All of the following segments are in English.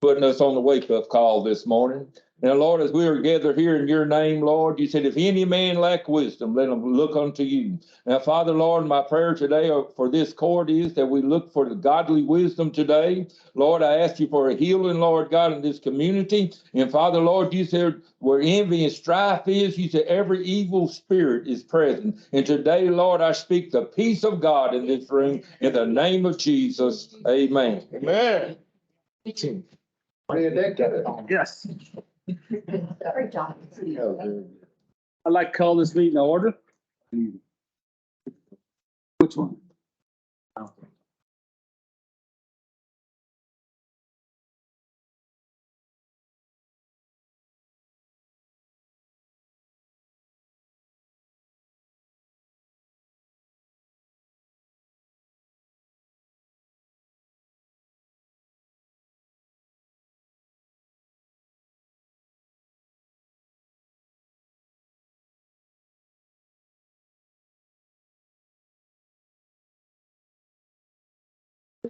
putting us on the wake-up call this morning. Now, Lord, as we are gathered here in your name, Lord, you said, if any man lack wisdom, let him look unto you. Now, Father, Lord, my prayer today for this court is that we look for the godly wisdom today. Lord, I ask you for a healing, Lord God, in this community. And Father, Lord, you said where envy and strife is, you said every evil spirit is present. And today, Lord, I speak the peace of God in this room in the name of Jesus. Amen. Amen. Yes. Great job. I'd like to call this meeting to order. Which one?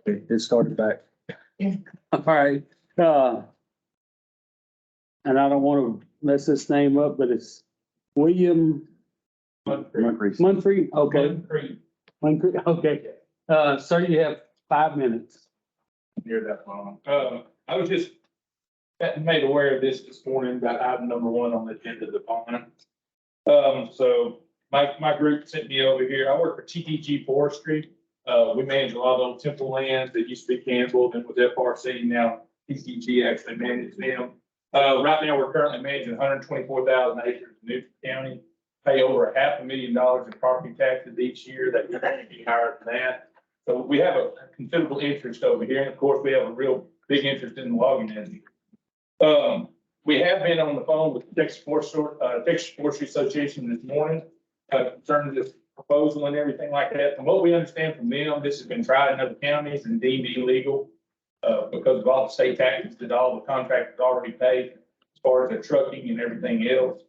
Okay, it started back. All right, and I don't want to mess this name up, but it's William Munfree. Okay. Munfree, okay. Sir, you have 5 minutes. Near that long. I was just made aware of this morning about item number 1 on the agenda of the bond. So my group sent me over here. I work for TTG Forestry. We manage a lot of old temple lands that used to be Campbell and with FRC. Now TTG actually manages them. Right now, we're currently managing 124,000 acres in Newton County, pay over $500,000 in property taxes each year. That could be higher than that. So we have a considerable interest over here. And of course, we have a real big interest in the logging industry. We have been on the phone with the Texas Forestry Association this morning concerning this proposal and everything like that. From what we understand from them, this has been tried in other counties and deemed illegal because of all the state taxes that all the contractors already paid as far as their trucking and everything else.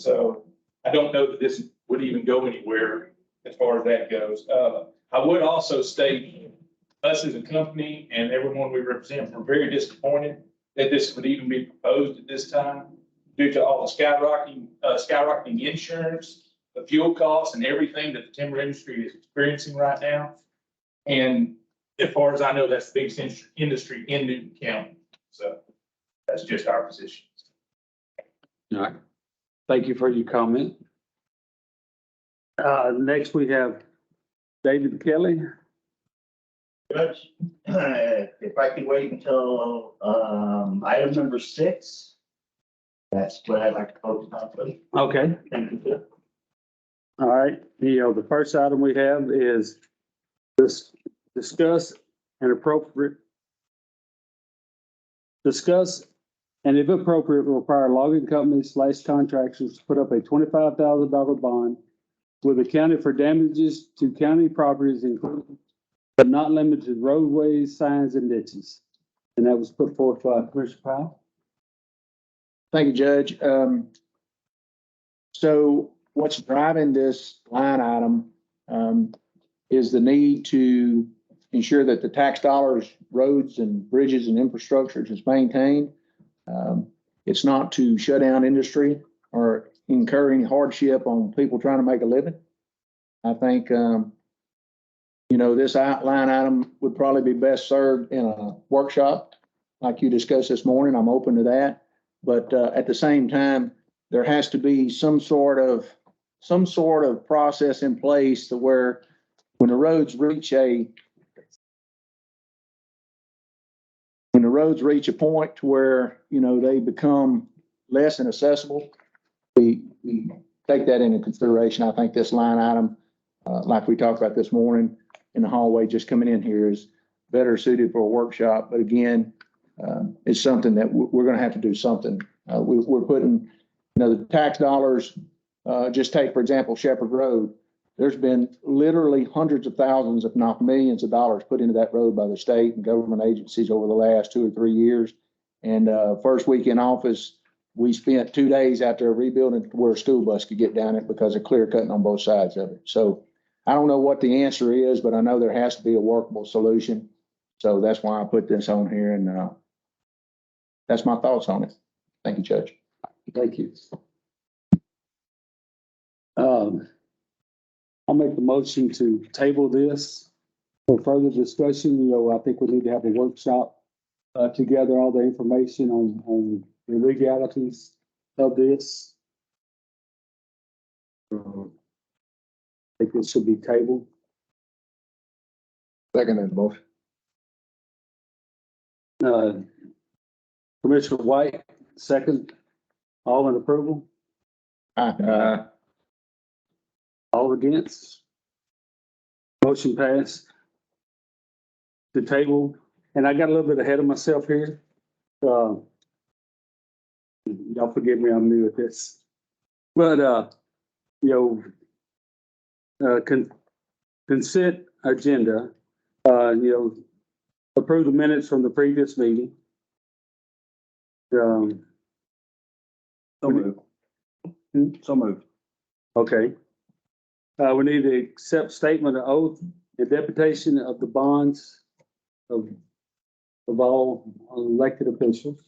So I don't know that this would even go anywhere as far as that goes. I would also state us as a company and everyone we represent, we're very disappointed that this would even be proposed at this time due to all the skyrocketing insurance, the fuel costs and everything that the timber industry is experiencing right now. And as far as I know, that's the biggest industry in Newton County. So that's just our position. All right. Thank you for your comment. Next we have David Kelly. Judge, if I could wait until, item number 6, that's what I'd like to focus on, please. Okay. Thank you, sir. All right. The first item we have is discuss and if appropriate, require logging companies / contractors to put up a $25,000 bond with the county for damages to county properties, including but not limited to roadways, signs, and ditches. And that was put forth by Commissioner Powell. Thank you, Judge. So what's driving this line item is the need to ensure that the tax dollars, roads and bridges and infrastructure is maintained. It's not to shut down industry or incur any hardship on people trying to make a living. I think, this line item would probably be best served in a workshop like you discussed this morning. I'm open to that. But at the same time, there has to be some sort of process in place to where when the roads reach a point to where, they become less inaccessible, we take that into consideration. I think this line item, like we talked about this morning in the hallway, just coming in here, is better suited for a workshop. But again, it's something that we're going to have to do something. We're putting, the tax dollars, just take, for example, Shepherd Road. There's been literally hundreds of thousands, if not millions of dollars put into that road by the state and government agencies over the last 2 or 3 years. And first week in office, we spent 2 days out there rebuilding where a school bus could get down it because of clear cutting on both sides of it. So I don't know what the answer is, but I know there has to be a workable solution. So that's why I put this on here. And that's my thoughts on it. Thank you, Judge. Thank you. I'll make the motion to table this for further discussion. You know, I think we need to have a workshop to gather all the information on the legalities of this. I think it should be tabled. Second motion. Commissioner White, second. All in approval? All against? Motion passed. The table, and I got a little bit ahead of myself here. Y'all forgive me, I'm new at this. But, consent agenda, approve the minutes from the previous meeting. So moved. So moved. Okay. We need to accept statement of oath and deputation of the bonds of all elected officials.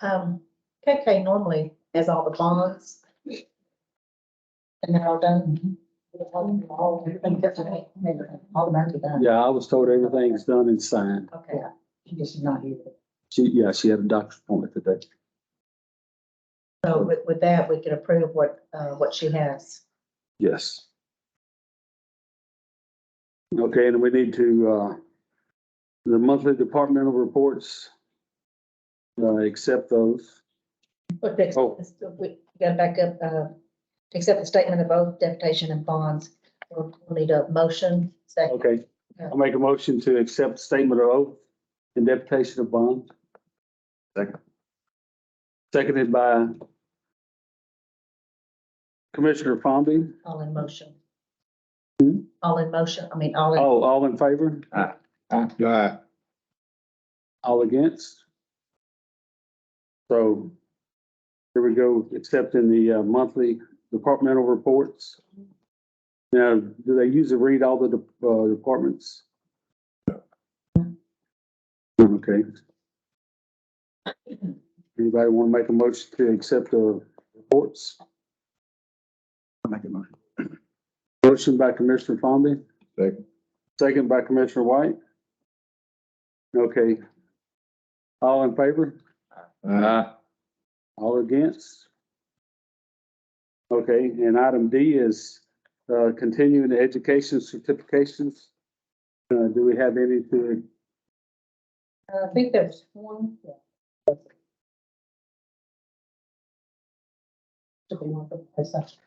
KK normally has all the bonds. And they're all done. Everything gets automatically done. Yeah, I was told everything's done and signed. Okay. She just not here. She had a doctor's appointment today. So with that, we can approve what she has. Yes. Okay, and we need to, the monthly departmental reports, accept those. But next, Oh. we got back up, accept the statement of both deputation and bonds. We'll need a motion. Second. Okay, I'll make a motion to accept statement of oath and deputation of bond. Second. Seconded by Commissioner Fomby. All in motion. Hmm? All in motion. I mean, all in. Oh, all in favor? Aye. All against? So here we go, accepting the monthly departmental reports. Now, do they usually read all the departments? Okay. Anybody want to make a motion to accept the reports? I'll make a motion. Motion by Commissioner Fomby. Second. Second by Commissioner White. Okay. All in favor? All against? Okay, and item D is continuing the education certifications. Do we have any to, I think there's one. Should be one for the session.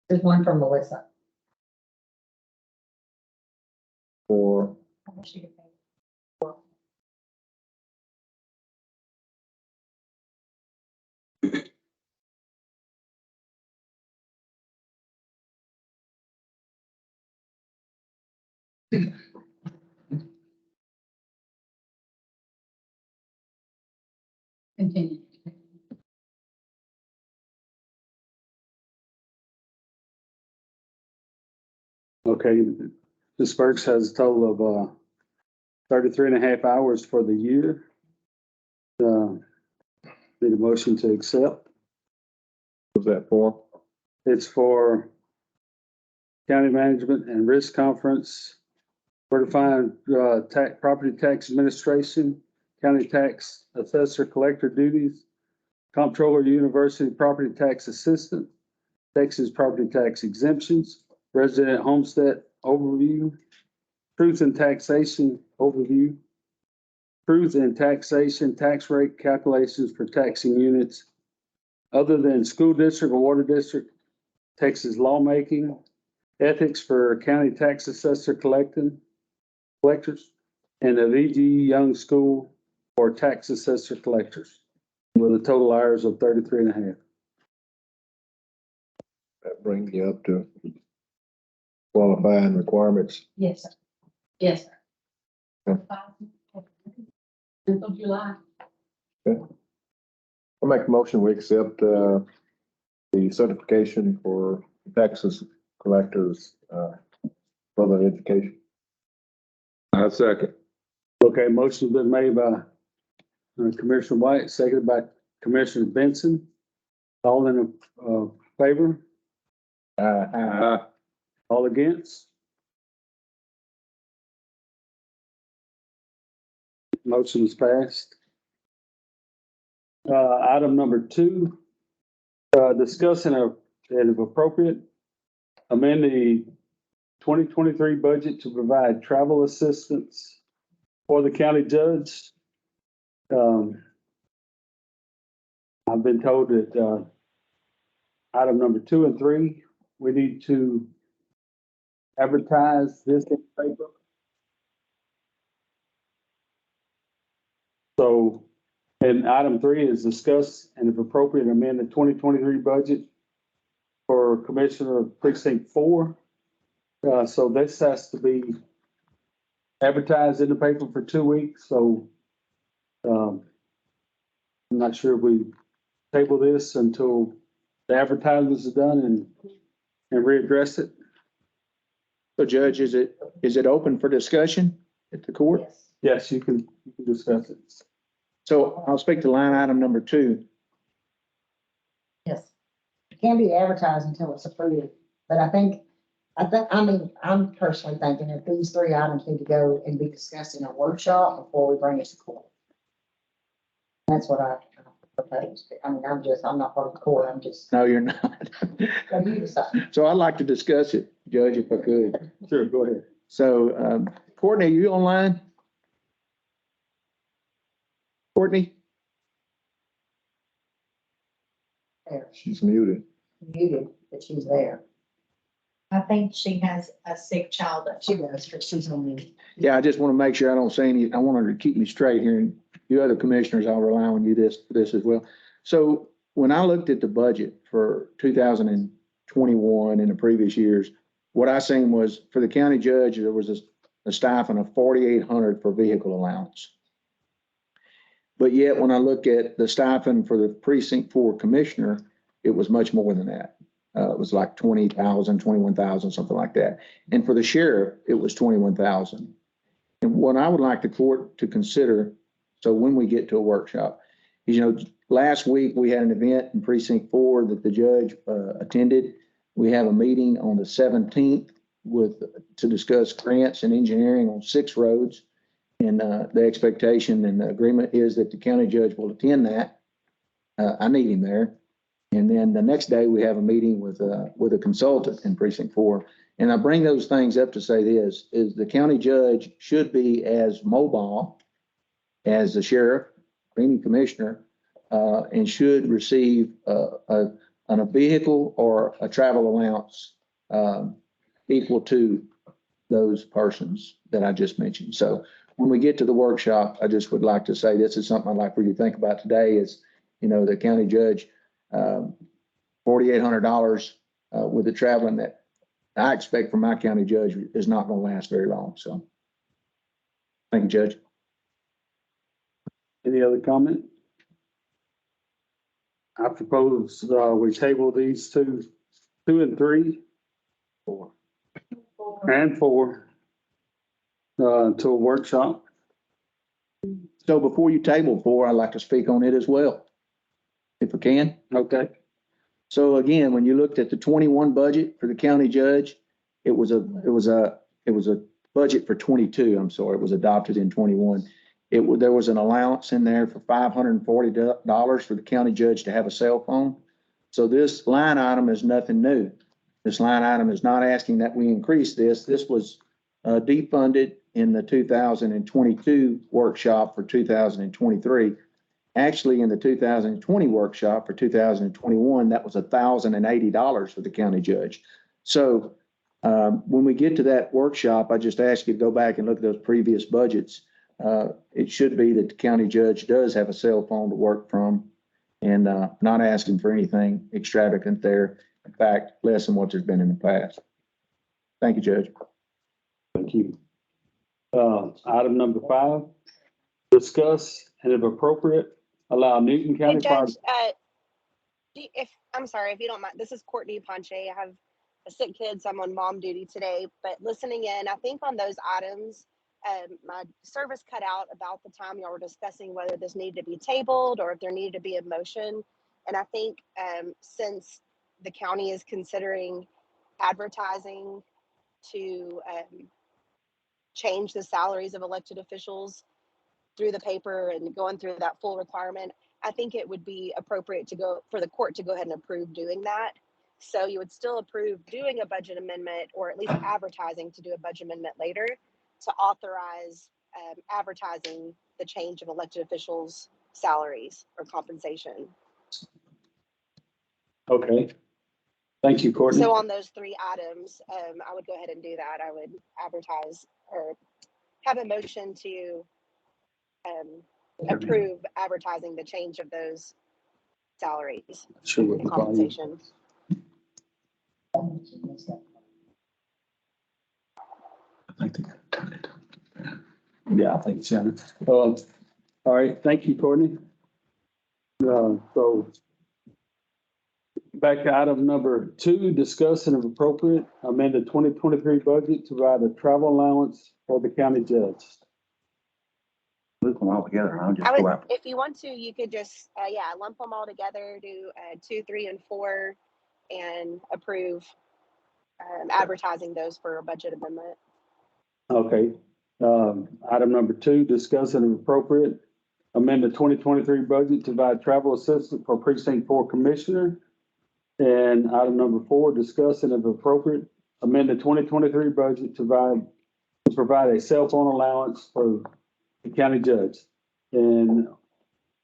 There's one from Melissa. For How much do you pay? Continue. okay, Ms. Burks has a total of 33 and a half hours for the year. Need a motion to accept. what's that for? It's for County Management and Risk Conference, certifying property tax administration, county tax assessor collector duties, comptroller university property tax assistant, Texas property tax exemptions, resident homestead overview, truth and taxation overview, truth and taxation tax rate calculations for taxing units other than school district or water district, Texas lawmaking, ethics for county tax assessor collectors, and the VG Young School for tax assessor collectors with a total hours of 33 and a half. That brings you up to qualifying requirements. Yes, sir. Yes, sir. Okay. Until July. I'll make a motion, we accept, the certification for Texas collectors, further education. I second. Okay, motion's been made by Commissioner White, seconded by Commissioner Benson. All in favor? All against? Motion is passed. Item number 2, discussing and if appropriate, amend the 2023 budget to provide travel assistance for the county judge. I've been told that, item number 2 and 3, we need to advertise this in the paper. So, and item 3 is discuss and if appropriate, amend the 2023 budget for Commissioner of Precinct 4. So this has to be advertised in the paper for 2 weeks, so, I'm not sure if we table this until the advertisement is done and readdress it. So Judge, is it open for discussion at the court? Yes. Yes, you can discuss it. So I'll speak to line item number 2. Yes. It can be advertised until it's approved, but I mean, I'm personally thinking that these 3 items need to go and be discussed in a workshop before we bring it to court. That's what I propose. I mean, I'm not part of the court, I'm just, No, you're not. so you decide. So I'd like to discuss it, Judge, if I could. Sure, go ahead. So, Courtney, are you online? Courtney? There, She's muted. muted, but she's there. I think she has a sick child that She does, but she's on mute. Yeah, I just want to make sure I don't say any, I want her to keep me straight here, and you other commissioners, I'll rely on you for this as well. So when I looked at the budget for 2021 and the previous years, what I seen was for the county judge, there was a stipend of $4,800 for vehicle allowance. But yet, when I look at the stipend for the precinct 4 commissioner, it was much more than that. It was like 20,000, 21,000, something like that. And for the sheriff, it was 21,000. And what I would like the court to consider, so when we get to a workshop, is, last week we had an event in precinct 4 that the judge attended. We have a meeting on the 17th to discuss grants and engineering on 6 roads. And the expectation and the agreement is that the county judge will attend that. I need him there. And then the next day we have a meeting with a consultant in precinct 4. And I bring those things up to say this, is the county judge should be as mobile as the sheriff, or any commissioner, and should receive a vehicle or a travel allowance equal to those persons that I just mentioned. So when we get to the workshop, I just would like to say this is something I'd like for you to think about today is, the county judge, $4,800 with the traveling that I expect from my county judge is not going to last very long. So thank you, Judge. Any other comment? I propose, we table these 2 and 3. 4. And 4. To a workshop. So before you table 4, I'd like to speak on it as well, if I can. Okay. So again, when you looked at the 21 budget for the county judge, it was a budget for 22. I'm sorry, it was adopted in 21. There was an allowance in there for $540 for the county judge to have a cell phone. So this line item is nothing new. This line item is not asking that we increase this. This was defunded in the 2022 workshop for 2023. Actually, in the 2020 workshop for 2021, that was $1,080 for the county judge. So when we get to that workshop, I just ask you to go back and look at those previous budgets. It should be that the county judge does have a cell phone to work from and not asking for anything extravagant there. In fact, less than what there's been in the past. Thank you, Judge. Thank you. Item number 5, discuss and if appropriate, allow Newton Hey, County Fire. Judge, if, I'm sorry, if you don't mind, this is Courtney Ponche. I have a sick kid, so I'm on mom duty today, but listening in, I think on those items, my service cut out about the time y'all were discussing whether this needed to be tabled or if there needed to be a motion. And I think, since the county is considering advertising to, change the salaries of elected officials through the paper and going through that full requirement, I think it would be appropriate to go for the court to go ahead and approve doing that. So you would still approve doing a budget amendment, or at least advertising to do a budget amendment later to authorize advertising the change of elected officials' salaries or compensation. Okay. Thank you, Courtney. So on those three items, I would go ahead and do that. I would advertise or have a motion to approve advertising the change of those salaries Sure. What and the volume. compensation. I think they gotta turn it. Yeah, I think Shannon. All right, thank you, Courtney. So back to item number 2, discuss and if appropriate, amend the 2023 budget to provide a travel allowance for the county judge. Look them all together, I'll just I go would, out. if you want to, you could just, lump them all together, do 2, 3, and 4, and approve advertising those for a budget amendment. Okay. Item number 2, discuss and if appropriate, amend the 2023 budget to provide travel assistance for precinct 4 commissioner. And item number 4, discuss and if appropriate, amend the 2023 budget to provide a cell phone allowance for the county judge. And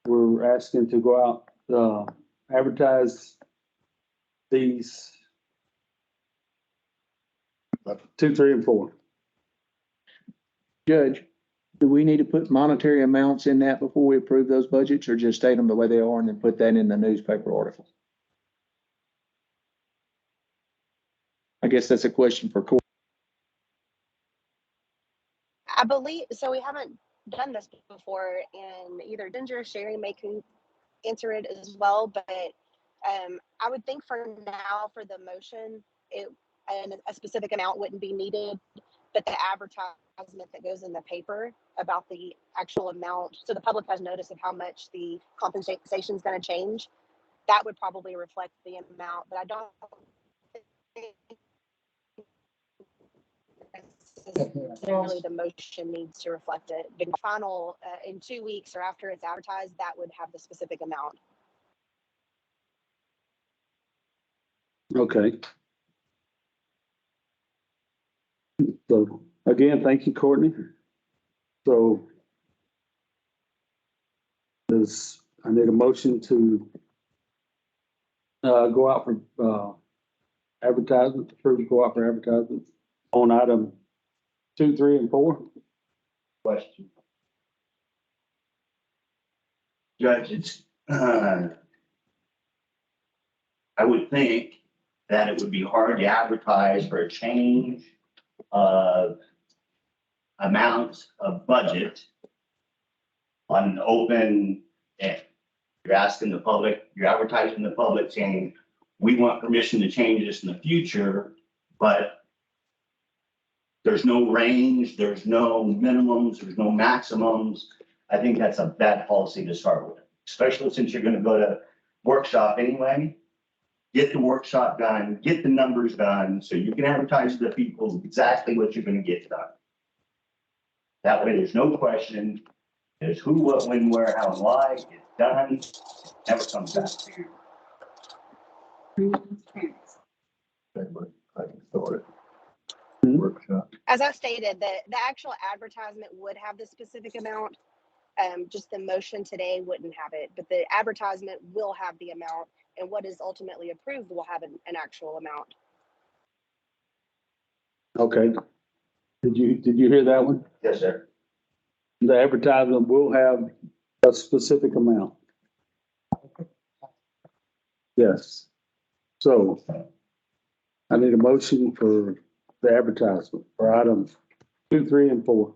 we're asking to go out, advertise these 2, 3, and 4. Judge, do we need to put monetary amounts in that before we approve those budgets, or just state them the way they are and then put that in the newspaper article? I guess that's a question for court. I believe, so we haven't done this before, and either Ginger or Sherry may answer it as well, but I would think for now, for the motion, a specific amount wouldn't be needed, but the advertisement that goes in the paper about the actual amount, so the public has notice of how much the compensation is going to change, that would probably reflect the amount, but I don't think necessarily the motion needs to reflect it. The final, in 2 weeks or after it's advertised, that would have the specific amount. Okay. So again, thank you, Courtney. So I need a motion to go out for advertisement, approve go out for advertisement on item 2, 3, and 4. Question. Judge, it's, I would think that it would be hard to advertise for a change of amounts of budget on an open end. You're asking the public, you're advertising the public saying, we want permission to change this in the future, but there's no range, there's no minimums, there's no maximums. I think that's a bad policy to start with, especially since you're gonna go to workshop anyway. Get the workshop done, get the numbers done, so you can advertise to the people exactly what you're gonna get done. That way, there's no question, there's who, what, when, where, how, and why, it's done, it never comes back to you. I can start it. Hmm? Workshop. As I stated, the actual advertisement would have the specific amount. Just the motion today wouldn't have it, but the advertisement will have the amount, and what is ultimately approved will have an actual amount. Okay. Did you hear that one? Yes, sir. The advertisement will have a specific amount. Yes. So I need a motion for the advertisement for items 2, 3, and 4.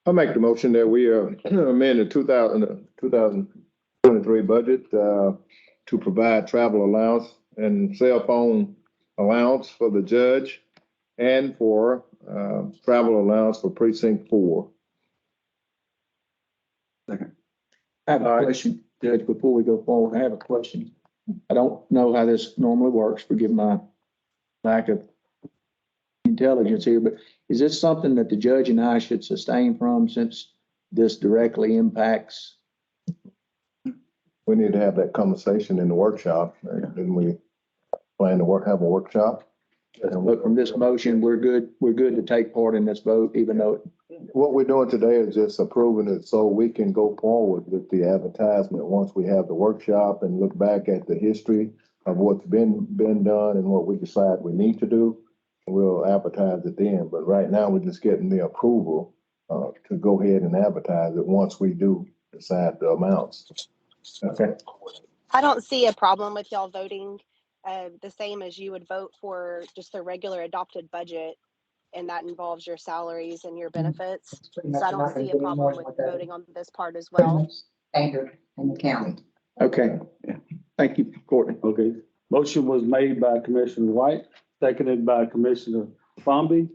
I'll make the motion that we amend the 2023 budget to provide travel allowance and cell phone allowance for the judge and for travel allowance for precinct 4. I have a question, Judge, before we go forward. I have a question. I don't know how this normally works, forgive my lack of intelligence here, but is this something that the judge and I should sustain from since this directly impacts? We need to have that conversation in the workshop, and we plan to have a workshop. But from this motion, we're good to take part in this vote, even though What we're doing today is just approving it so we can go forward with the advertisement once we have the workshop and look back at the history of what's been done and what we decide we need to do. We'll advertise it then, but right now we're just getting the approval to go ahead and advertise it once we do decide the amounts. Okay. I don't see a problem with y'all voting the same as you would vote for just the regular adopted budget, and that involves your salaries and your benefits. So I don't see a problem with voting on this part as well. Standard in the county. Okay. Thank you, Courtney. Okay, motion was made by Commissioner White, seconded by Commissioner Bombi.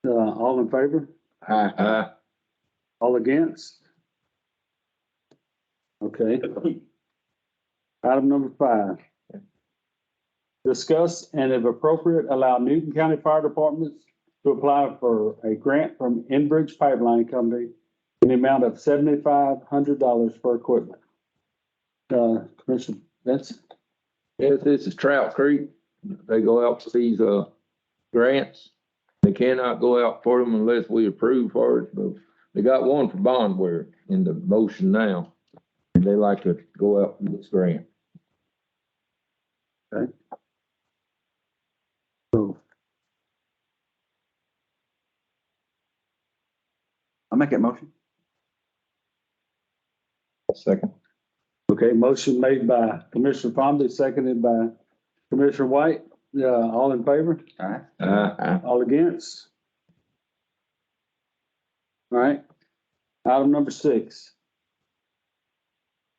All in favor? Aye. All against? Okay. Item number 5. Discuss and if appropriate, allow Newton County Fire Departments to apply for a grant from Enbridge Pipeline Company in the amount of $7,500 for equipment. Commissioner Benson? Yes, this is Trout Creek. They go out for these, grants. They cannot go out for them unless we approve for it, but they got one for bondware in the motion now. And they like to go out for this grant. Okay. So, I'll make that motion. Second. okay, motion made by Commissioner Bombi, seconded by Commissioner White. All in favor? All right. All against? All right. Item number 6.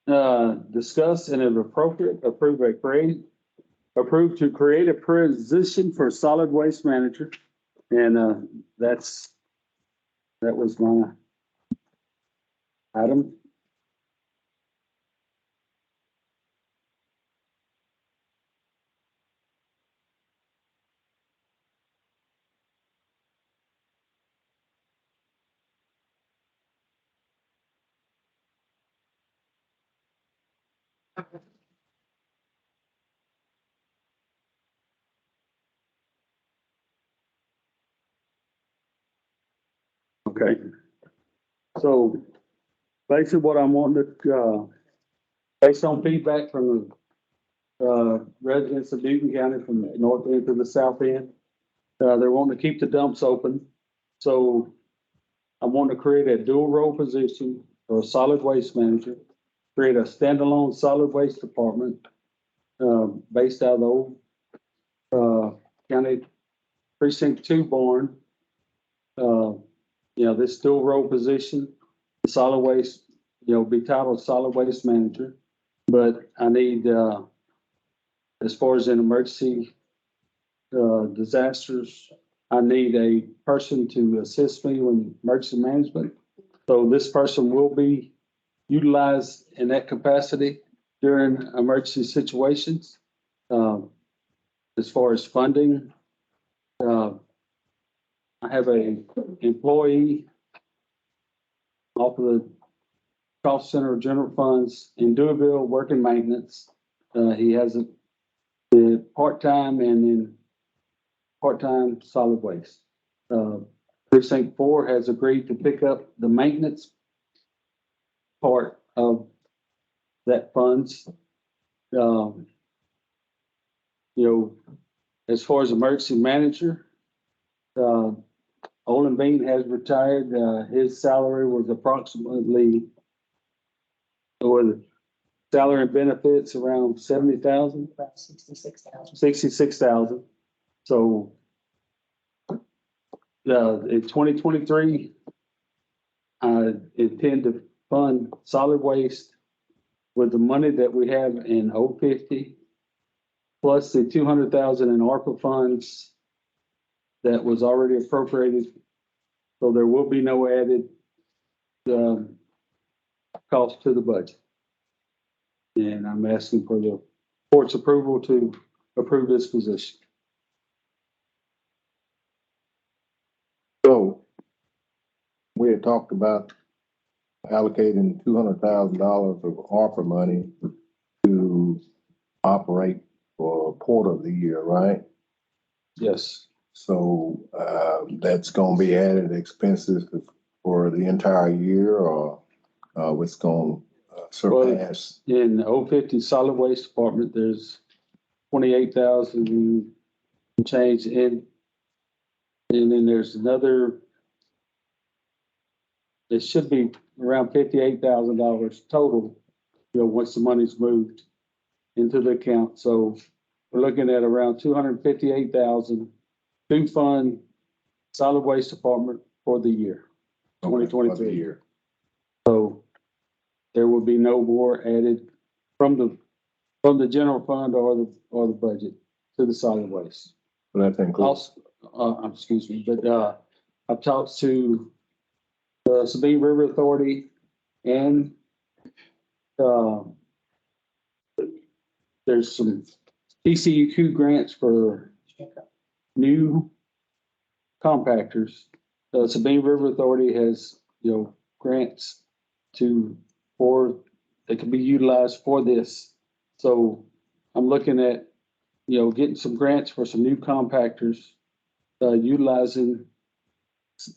Discuss and if appropriate, approve to create a position for solid waste manager. And, that was my item. Okay. So basically what I'm wanting to, based on feedback from the residents of Newton County from the north end to the south end, they're wanting to keep the dumps open. So I want to create a dual role position for a solid waste manager, create a standalone solid waste department, based out of the old, county precinct 2 barn. This dual role position, solid waste, be titled solid waste manager. But I need, as far as in emergency, disasters, I need a person to assist me with emergency management. So this person will be utilized in that capacity during emergency situations. As far as funding, I have a employee off of the cost center of general funds in Deweyville working maintenance. He has the part-time and then part-time solid waste. Precinct 4 has agreed to pick up the maintenance part of that funds. As far as emergency manager, Olin Bean has retired. His salary was approximately, or the salary and benefits around 70,000. About 66,000. 66,000. So, in 2023, I intend to fund solid waste with the money that we have in 050, plus the 200,000 in ARPA funds that was already appropriated. So there will be no added, cost to the budget. And I'm asking for the court's approval to approve this position. So we had talked about allocating $200,000 of ARPA money to operate for a quarter of the year, right? Yes. So, that's gonna be added expenses for the entire year, or, what's gonna surpass? In 050 solid waste department, there's 28,000 change in. And then there's another, it should be around $58,000 total, once the money's moved into the account. So we're looking at around 258,000 to fund solid waste department for the year, 2023. For the year. So there will be no more added from the general fund or the budget to the solid waste. So that's included. Also, excuse me, but, I've talked to the Sabine River Authority and, there's some TCEQ grants for new compactors. The Sabine River Authority has, grants that can be utilized for this. So I'm looking at, getting some grants for some new compactors, utilizing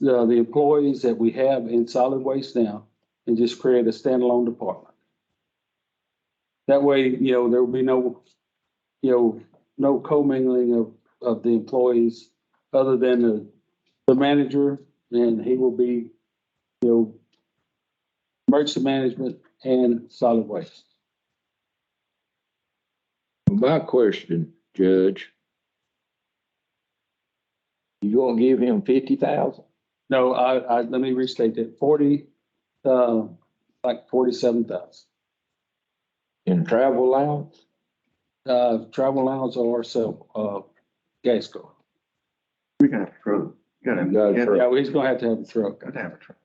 the employees that we have in solid waste now and just create a standalone department. That way, there will be no, no commingling of the employees other than the manager, and he will be, emergency management and solid waste. My question, Judge. You gonna give him 50,000? No, let me restate that, 47,000. In travel allowance? Travel allowance or gas card. We can have a truck. You gotta Got a truck. Yeah, well, he's gonna have to have a truck. Got to have a truck.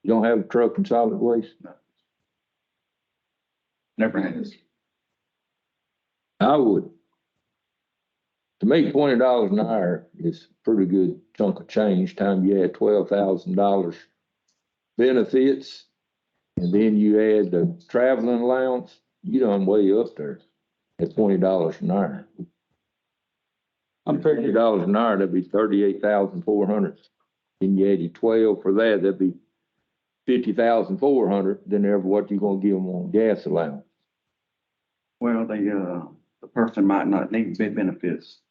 You don't have a truck and solid waste? Never has. I would. To me, $20 an hour is a pretty good chunk of change. Time you add $12,000 benefits, and then you add the traveling allowance, you done way up there at $20 an hour. I'm figuring, $20 an hour, that'd be 38,400. Then you add your 12 for that, that'd be 50,400. Then ever what you gonna give them on gas allowance? Well, the person might not need big benefits.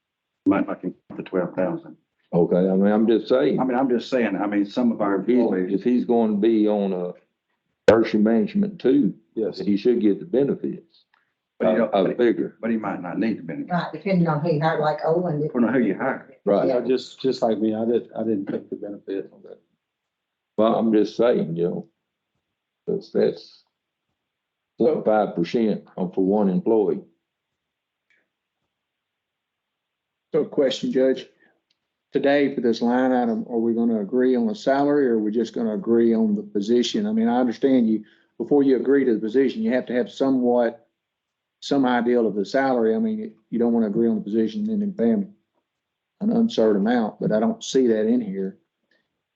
Might not get the 12,000. Okay, I mean, I'm just saying. I'm just saying, some of our employees, If he's going to be on a emergency management too, yes, he should get the benefits. But you don't- I figure, but he might not need the benefits. Right, depending on who you hire, like Owen. Depending on who you hire. right. yeah, just like me, I didn't take the benefit of that. Well, I'm just saying, that's 5% for one employee. So question, Judge, today for this line item, are we gonna agree on the salary or are we just gonna agree on the position? I mean, I understand you, before you agree to the position, you have to have some ideal of the salary. I mean, you don't wanna agree on the position and then pay them an uncertain amount, but I don't see that in here.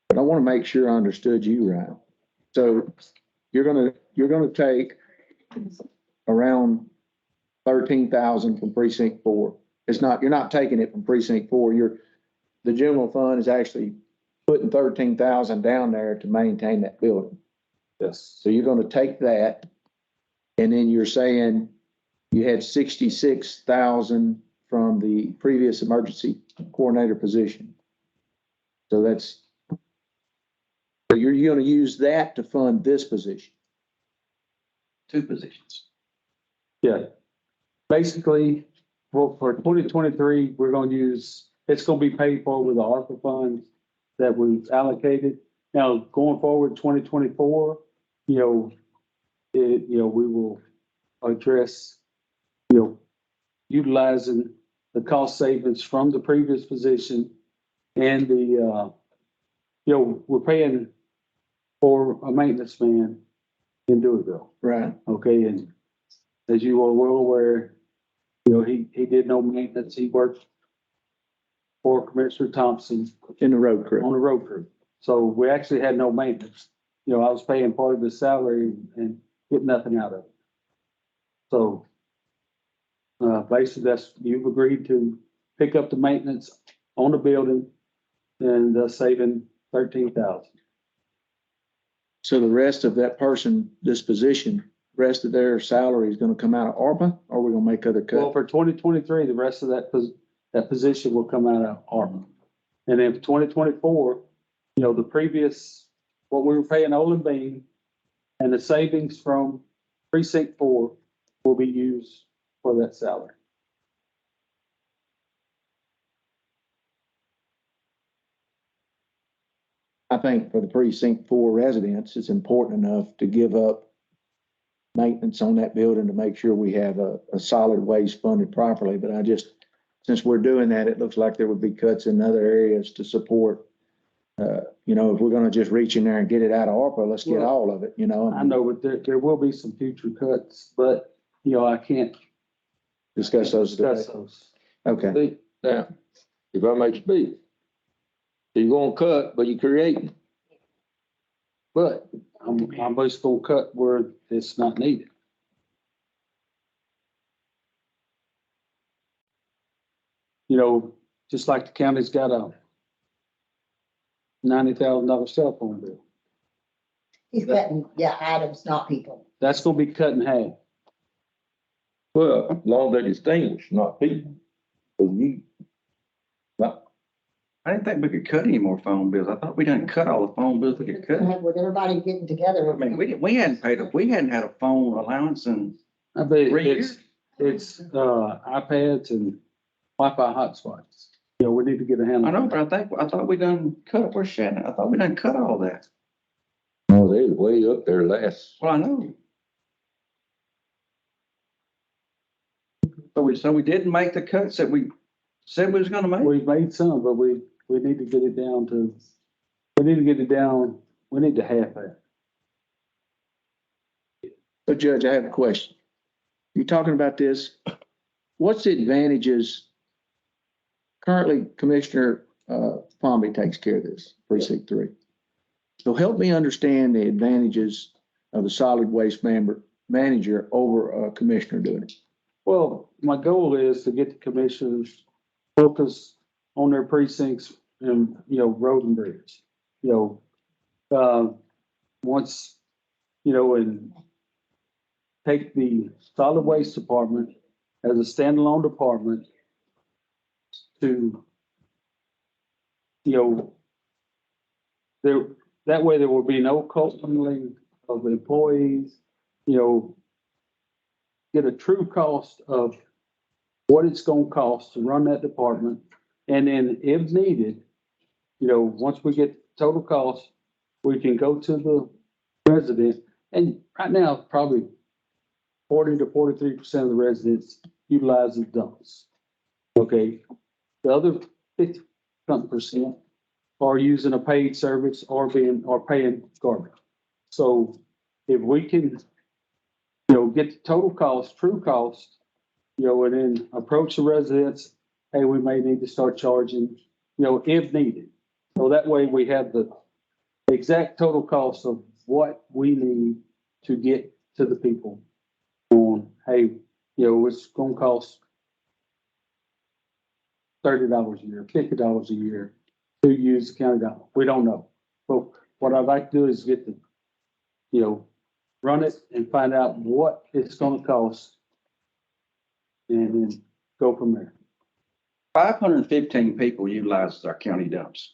But I wanna make sure I understood you right. So you're gonna take around 13,000 from precinct 4. You're not taking it from precinct 4. The general fund is actually putting 13,000 down there to maintain that building. Yes. So you're gonna take that, and then you're saying you had 66,000 from the previous emergency coordinator position. So you're gonna use that to fund this position. 2 positions. Yeah. Basically, well, for 2023, it's gonna be paid for with the ARPA funds that we've allocated. Now, going forward, 2024, we will address, utilizing the cost savings from the previous position and we're paying for a maintenance man in Deweyville. Right. Okay, and as you are well aware, he did no maintenance. He worked for Commissioner Thompson In the road crew. on the road crew. So we actually had no maintenance. I was paying part of his salary and get nothing out of it. So basically you've agreed to pick up the maintenance on the building and saving $13,000. So the rest of that person, this position, rest of their salary is gonna come out of ARPA, or we're gonna make other Well, cuts? for 2023, the rest of that position will come out of ARPA. And then for 2024, the previous, what we were paying Olin Bean and the savings from precinct 4 will be used for that salary. I think for the precinct 4 residents, it's important enough to give up maintenance on that building to make sure we have a solid waste funded properly. But since we're doing that, it looks like there would be cuts in other areas to support. If we're gonna just reach in there and get it out of ARPA, let's get all of it, I know, but there will be some future cuts, but, I can't Discuss those today. discuss those. Okay. See, now, if I may speak, you're gonna cut, but you're creating. But I'm just gonna cut where it's not needed. Just like the county's got a $90,000 cell phone bill. He's cutting, items, not people. That's gonna be cut in half. Well, as long as they distinguish, not people. 'Cause I didn't think we could cut any more phone bills. I thought we didn't cut all the phone bills we could cut. With everybody getting together. I mean, we hadn't had a phone allowance in I bet 3 years. it's iPads and Wi-Fi hotspots. We need to get a handle. I know, but I thought we done cut, where's Shannon? I thought we done cut all that. Oh, they was way up there last. Well, I know. So we didn't make the cuts that we said we was gonna make? We've made some, but we need to get it down to, we need to half that. So Judge, I have a question. You're talking about this. What's the advantages? Currently, Commissioner Palmy takes care of this, precinct 3. So help me understand the advantages of the solid waste manager over a commissioner doing it. Well, my goal is to get the commissioners focused on their precincts and, road and bridge. Once, and take the solid waste department as a standalone department to, that way there will be no commingling of employees, get a true cost of what it's gonna cost to run that department. And then if needed, once we get total cost, we can go to the resident. And right now, probably 40 to 43% of the residents utilize the dumps. Okay, the other 50% are using a paid service or paying garbage. So if we can, get the total cost, true cost, and then approach the residents, hey, we may need to start charging, if needed. So that way we have the exact total cost of what we need to get to the people on, hey, it's gonna cost $30 a year, $50 a year to use the county dollars. We don't know. But what I'd like to do is get the, run it and find out what it's gonna cost and then go from there. 515 people utilizes our county dumps.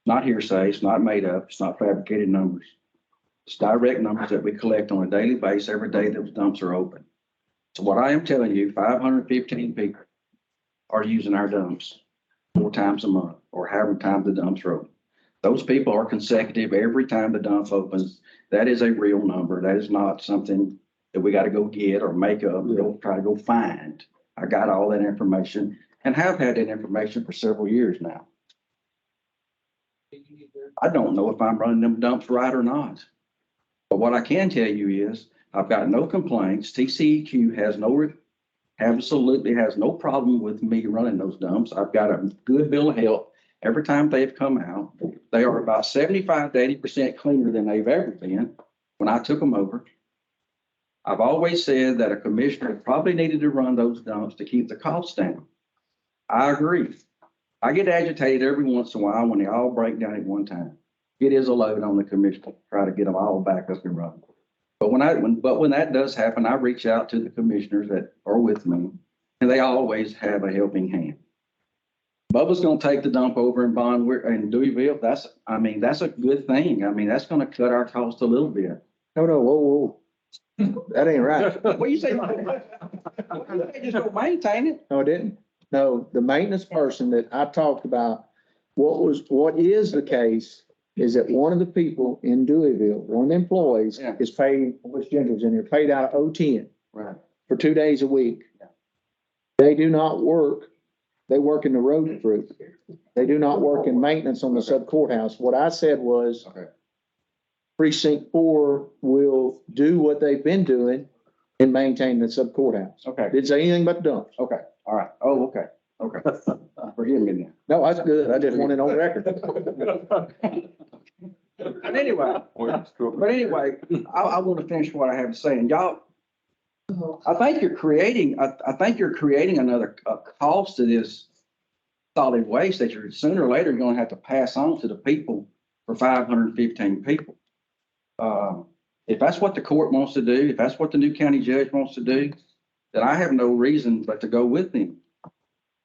Not hearsay, it's not made up, it's not fabricated numbers. It's direct numbers that we collect on a daily basis every day those dumps are open. So what I am telling you, 515 people are using our dumps 4 times a month or however times the dumps are open. Those people are consecutive every time the dump opens. That is a real number. That is not something that we got to go get or make up, or go try to go find. I got all that information and have had that information for several years now. I don't know if I'm running them dumps right or not. But what I can tell you is I've got no complaints. TCEQ absolutely has no problem with me running those dumps. I've got a good bill of health every time they've come out. They are about 75 to 80% cleaner than they've ever been when I took them over. I've always said that a commissioner probably needed to run those dumps to keep the costs down. I agree. I get agitated every once in a while when they all break down at one time. It is a load on the commissioner to try to get them all back up and running. But when that does happen, I reach out to the commissioners that are with me, and they always have a helping hand. Bubba's gonna take the dump over in Deweyville. That's a good thing. I mean, that's gonna cut our cost a little bit. No, whoa. That ain't right. What you say? Just don't maintain it. No, it didn't. No, the maintenance person that I talked about, what is the case is that one of the people in Deweyville, one of the employees Yeah. is paid, which Jennifer's in here, paid out of O10 Right. for 2 days a week. They do not work. They work in the road crew. They do not work in maintenance on the sub courthouse. What I said was Okay. precinct 4 will do what they've been doing and maintain the sub courthouse. Okay. Didn't say anything about the dumps. Okay. All right. Oh, okay. Okay. Forgive me then. No, that's good. I just want it on record. But anyway, I want to finish what I have to say. And y'all, I think you're creating another cost to this solid waste that you're sooner or later going to have to pass on to the people for 515 people. If that's what the court wants to do, if that's what the new county judge wants to do, then I have no reason but to go with him.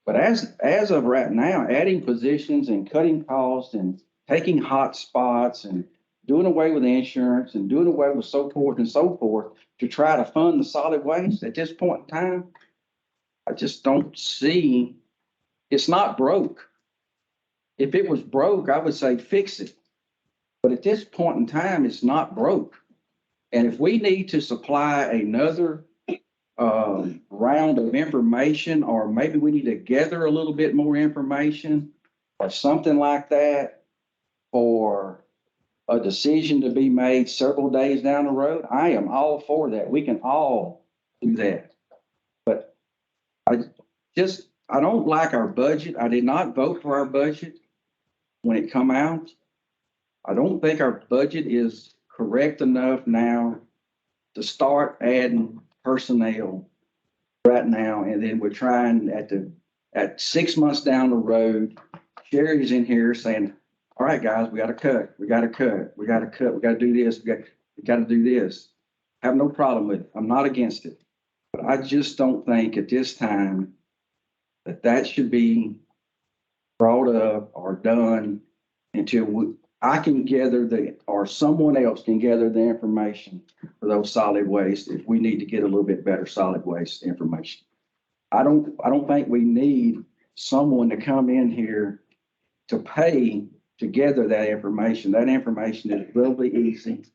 But as of right now, adding positions and cutting costs and taking hot spots and doing away with insurance and doing away with so forth and so forth to try to fund the solid waste at this point in time, I just don't see, it's not broke. If it was broke, I would say fix it. But at this point in time, it's not broke. And if we need to supply another round of information, or maybe we need to gather a little bit more information or something like that for a decision to be made several days down the road, I am all for that. We can all do that. But I don't like our budget. I did not vote for our budget when it come out. I don't think our budget is correct enough now to start adding personnel right now. And then we're trying at 6 months down the road, Sherry's in here saying, all right, guys, we got to cut. We got to do this. We got to do this. I have no problem with it. I'm not against it. But I just don't think at this time that should be brought up or done until I can gather or someone else can gather the information for those solid waste if we need to get a little bit better solid waste information. I don't think we need someone to come in here to pay to gather that information. That information is really easy.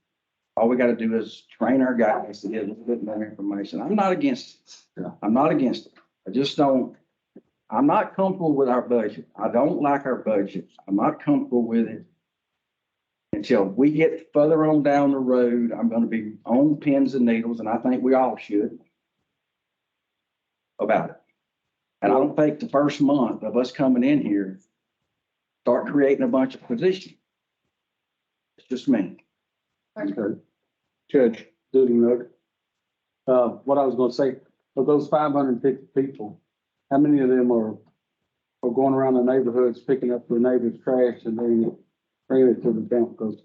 All we got to do is train our guys to get a little bit more information. I'm not against it. I'm not against it. I'm not comfortable with our budget. I don't like our budget. I'm not comfortable with it. Until we get further on down the road, I'm going to be on pins and needles, and I think we all should, about it. And I don't think the first month of us coming in here, start creating a bunch of positions. It's just me. Judge Duty Note. What I was gonna say, of those 550 people, how many of them are going around the neighborhoods picking up their neighbor's trash and bringing it to the dump? Because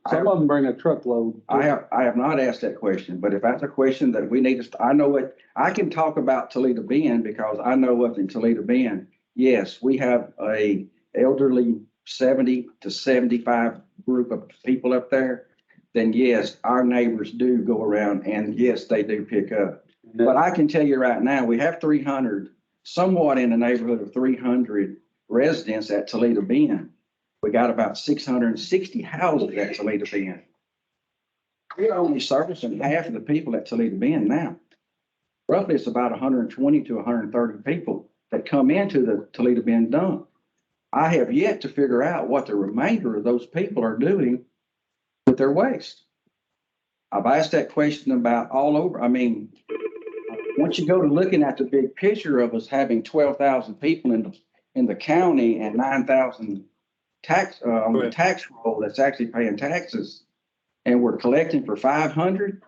some of them bring a truckload. I have not asked that question, but if that's a question that we need to, I know it, I can talk about Toledo Bend because I know up in Toledo Bend, yes, we have a elderly 70 to 75 group of people up there. Then yes, our neighbors do go around and yes, they do pick up. But I can tell you right now, we have 300, somewhat in the neighborhood of 300 residents at Toledo Bend. We got about 660 houses at Toledo Bend. We're only servicing half of the people at Toledo Bend now. Roughly, it's about 120 to 130 people that come into the Toledo Bend dump. I have yet to figure out what the remainder of those people are doing with their waste. I've asked that question about all over. I mean, once you go to looking at the big picture of us having 12,000 people in the county and 9,000 tax, on the tax roll that's actually paying taxes, and we're collecting for 500,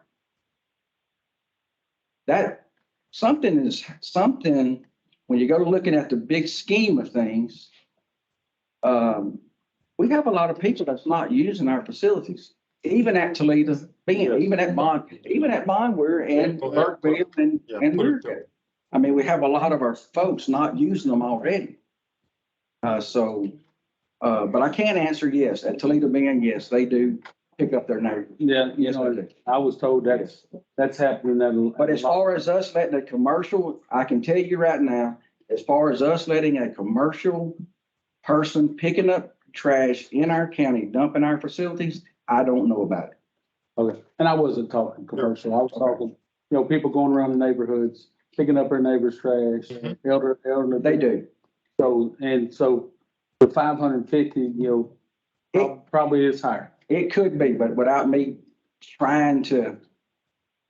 that something, when you go to looking at the big scheme of things, we have a lot of people that's not using our facilities, even at Toledo Bend, even at Bondware and Burkeville and Learjet. I mean, we have a lot of our folks not using them already. But I can answer yes. At Toledo Bend, yes, they do pick up their neighbors. Yeah, you Yes, know, they do. I was told that's happening. But as far as us letting a commercial, I can tell you right now, as far as us letting a commercial person picking up trash in our county, dumping our facilities, I don't know about it. Okay, and I wasn't talking commercial, I was talking, you know, people going around the neighborhoods, picking up their neighbor's trash, elderly. They do. So the 550, you know, probably is higher. It could be, but without me trying to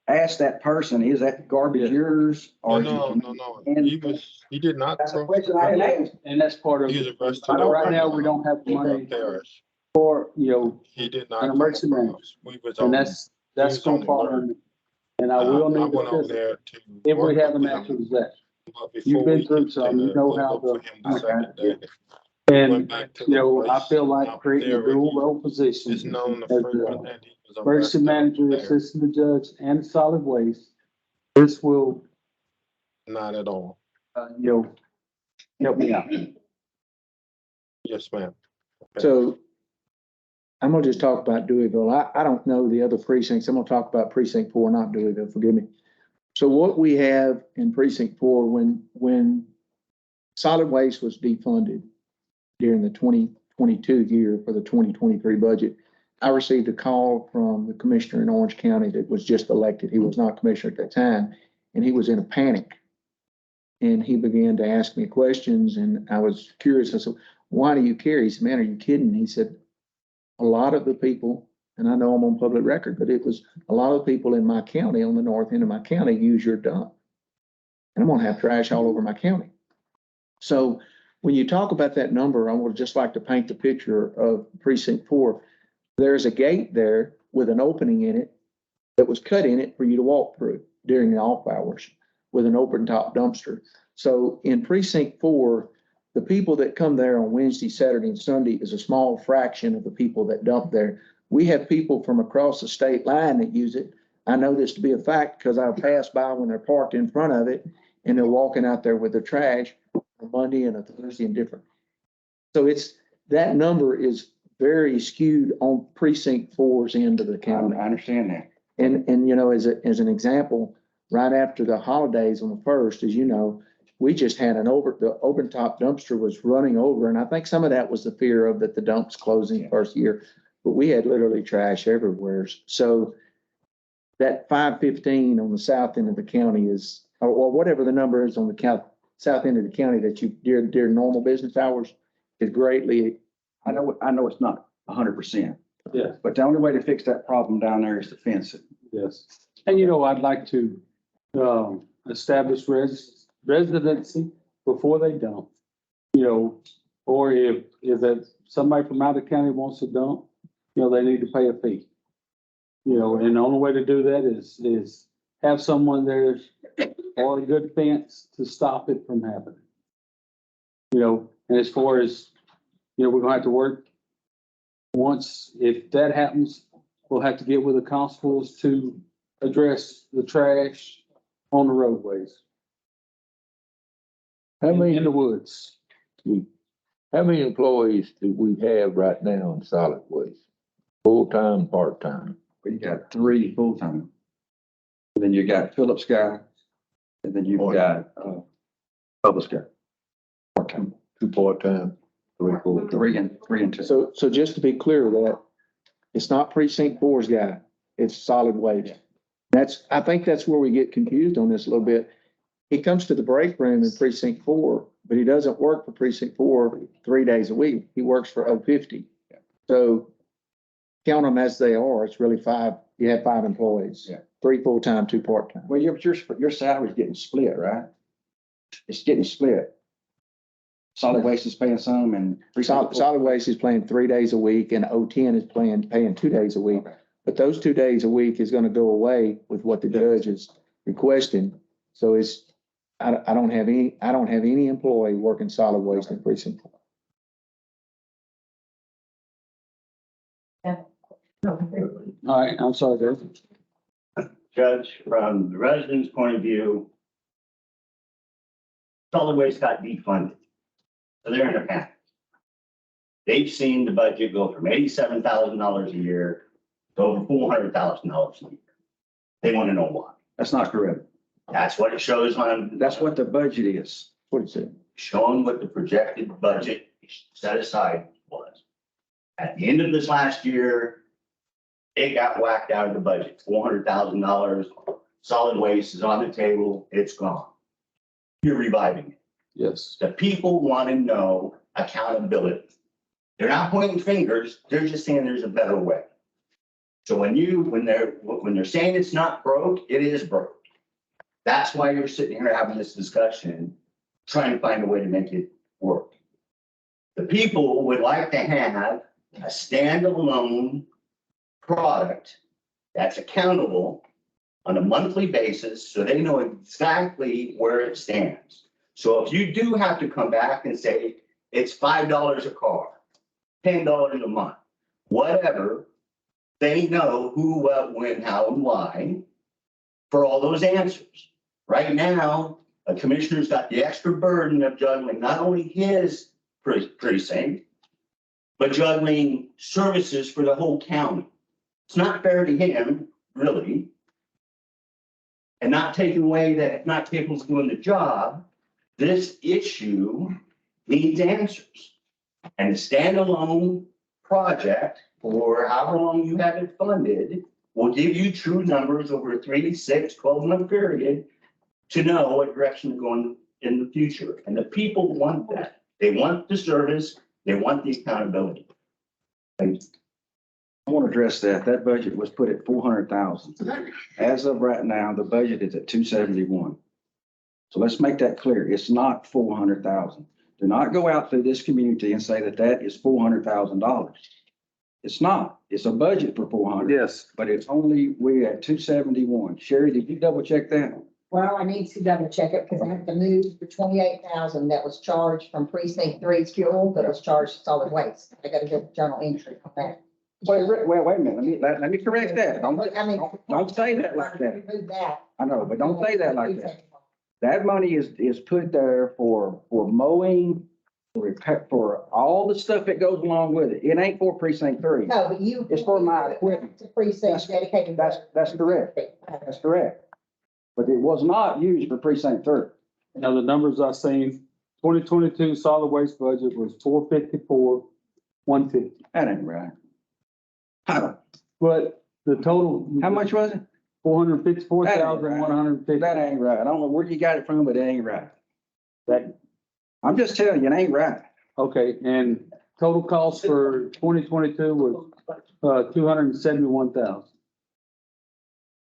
ask that person, is that garbage yours? Or No. He did not. That's a question I had asked. And that's part of, He's a rest I of know the- right now, we don't have the money Parish. for, you know, He did not. an emergency come manager. across. We was and on. that's he was gonna on fall alert. under. And I will I need went over to, there to. if we work have with an him, actual disaster. but before You've been we through could, some, you know how look for him the the, second day, and, went back to you the know, I place feel like out creating a there where dual he role position. is known to as frequent, the and he was emergency arrested manager, there. assistant judge, and solid waste. This will, Not at all. you know, help me out. Yes, ma'am. So I'm gonna just talk about Deweyville. I don't know the other precincts. I'm gonna talk about precinct 4, not Deweyville, forgive me. So what we have in precinct 4, when solid waste was defunded during the 2022 year for the 2023 budget, I received a call from the commissioner in Orange County that was just elected. He was not commissioner at that time, and he was in a panic. And he began to ask me questions, and I was curious. I said, why do you care? He said, man, are you kidding? He said, a lot of the people, and I know I'm on public record, but it was a lot of people in my county, on the north end of my county, use your dump. And I'm gonna have trash all over my county. So when you talk about that number, I would just like to paint the picture of precinct 4. There's a gate there with an opening in it that was cut in it for you to walk through during the off hours with an open top dumpster. So in precinct 4, the people that come there on Wednesday, Saturday, and Sunday is a small fraction of the people that dump there. We have people from across the state line that use it. I know this to be a fact because I pass by when they're parked in front of it and they're walking out there with their trash on Monday and a Thursday and different. So that number is very skewed on precinct 4's end of the county. I understand that. And you know, as an example, right after the holidays on the 1st, as you know, we just had the open top dumpster was running over. And I think some of that was the fear of that the dump's closing first year, but we had literally trash everywhere. So that 515 on the south end of the county is, or whatever the number is on the south end of the county that you, during normal business hours is greatly. I know it's not 100%. Yes. But the only way to fix that problem down there is to fence it. Yes. And you know, I'd like to, establish residency before they dump. You know, or if that somebody from out of the county wants to dump, you know, they need to pay a fee. You know, and the only way to do that is have someone there or a good fence to stop it from happening. You know, and as far as, you know, we're gonna have to work. Once, if that happens, we'll have to get with the constables to address the trash on the roadways. How many, In the woods. how many employees do we have right now in solid waste? Full-time, part-time? We got 3 full-time. And then you got Phillips guy, and then you've got, Public guy. Two part-time. 3 full. Three and two. So just to be clear with that, it's not precinct four's guy, it's solid waste. I think that's where we get confused on this a little bit. He comes to the break room in precinct four, but he doesn't work for precinct four 3 days a week. He works for 050. So count them as they are. It's really five. You have 5 employees. Yeah. 3 full-time, 2 part-time. Well, your salary's getting split, right? It's getting split. Solid waste is paying some and. Solid waste is playing 3 days a week and 010 is paying 2 days a week. But those 2 days a week is gonna go away with what the judge is requesting. So I don't have any employee working solid waste in precinct four. All right, I'm sorry, Dave. Judge, from the residents' point of view, solid waste got defunded. So they're in a panic. They've seen the budget go from $87,000 a year to over $400,000 a year. They want to know why. That's not correct. That's what it shows on. That's what the budget is. What is it? Showing what the projected budget set aside was. At the end of this last year, it got whacked out of the budget, $400,000. Solid waste is on the table, it's gone. You're reviving it. Yes. The people want to know accountability. They're not pointing fingers, they're just saying there's a better way. So when they're saying it's not broke, it is broke. That's why you're sitting here having this discussion, trying to find a way to make it work. The people would like to have a standalone product that's accountable on a monthly basis, so they know exactly where it stands. So if you do have to come back and say, it's $5 a car, $10 a month, whatever, they know who, what, when, how, and why for all those answers. Right now, a commissioner's got the extra burden of juggling not only his precinct, but juggling services for the whole county. It's not fair to him, really. And not taking away that if not capable of doing the job, this issue needs answers. And a standalone project, for however long you have it funded, will give you true numbers over a 3, 6, 12-month period to know what direction to go in the future. And the people want that. They want the service, they want the accountability. Thank you. I want to address that. That budget was put at 400,000. As of right now, the budget is at 271. So let's make that clear. It's not 400,000. Do not go out through this community and say that that is $400,000. It's not. It's a budget for 400. Yes. But it's only, we're at 271. Sherry, did you double check that? Well, I need to double check it because I have to move the 28,000 that was charged from precinct 3's fuel that was charged to solid waste. I gotta get journal entry on that. Wait a minute. Let me correct that. Don't say that like that. Remove that. I know, but don't say that like that. That money is put there for mowing, for repair, for all the stuff that goes along with it. It ain't for precinct 3. No, but you. It's for my equipment. To precinct dedicated. That's correct. That's correct. But it was not used for precinct 3. Now, the numbers I seen, 2022 solid waste budget was 454, 150. That ain't right. How But the total. much was it? 454,150. That ain't right. I don't know where you got it from, but it ain't right. That, I'm just telling you, it ain't right. okay, and total cost for 2022 was, 271,000.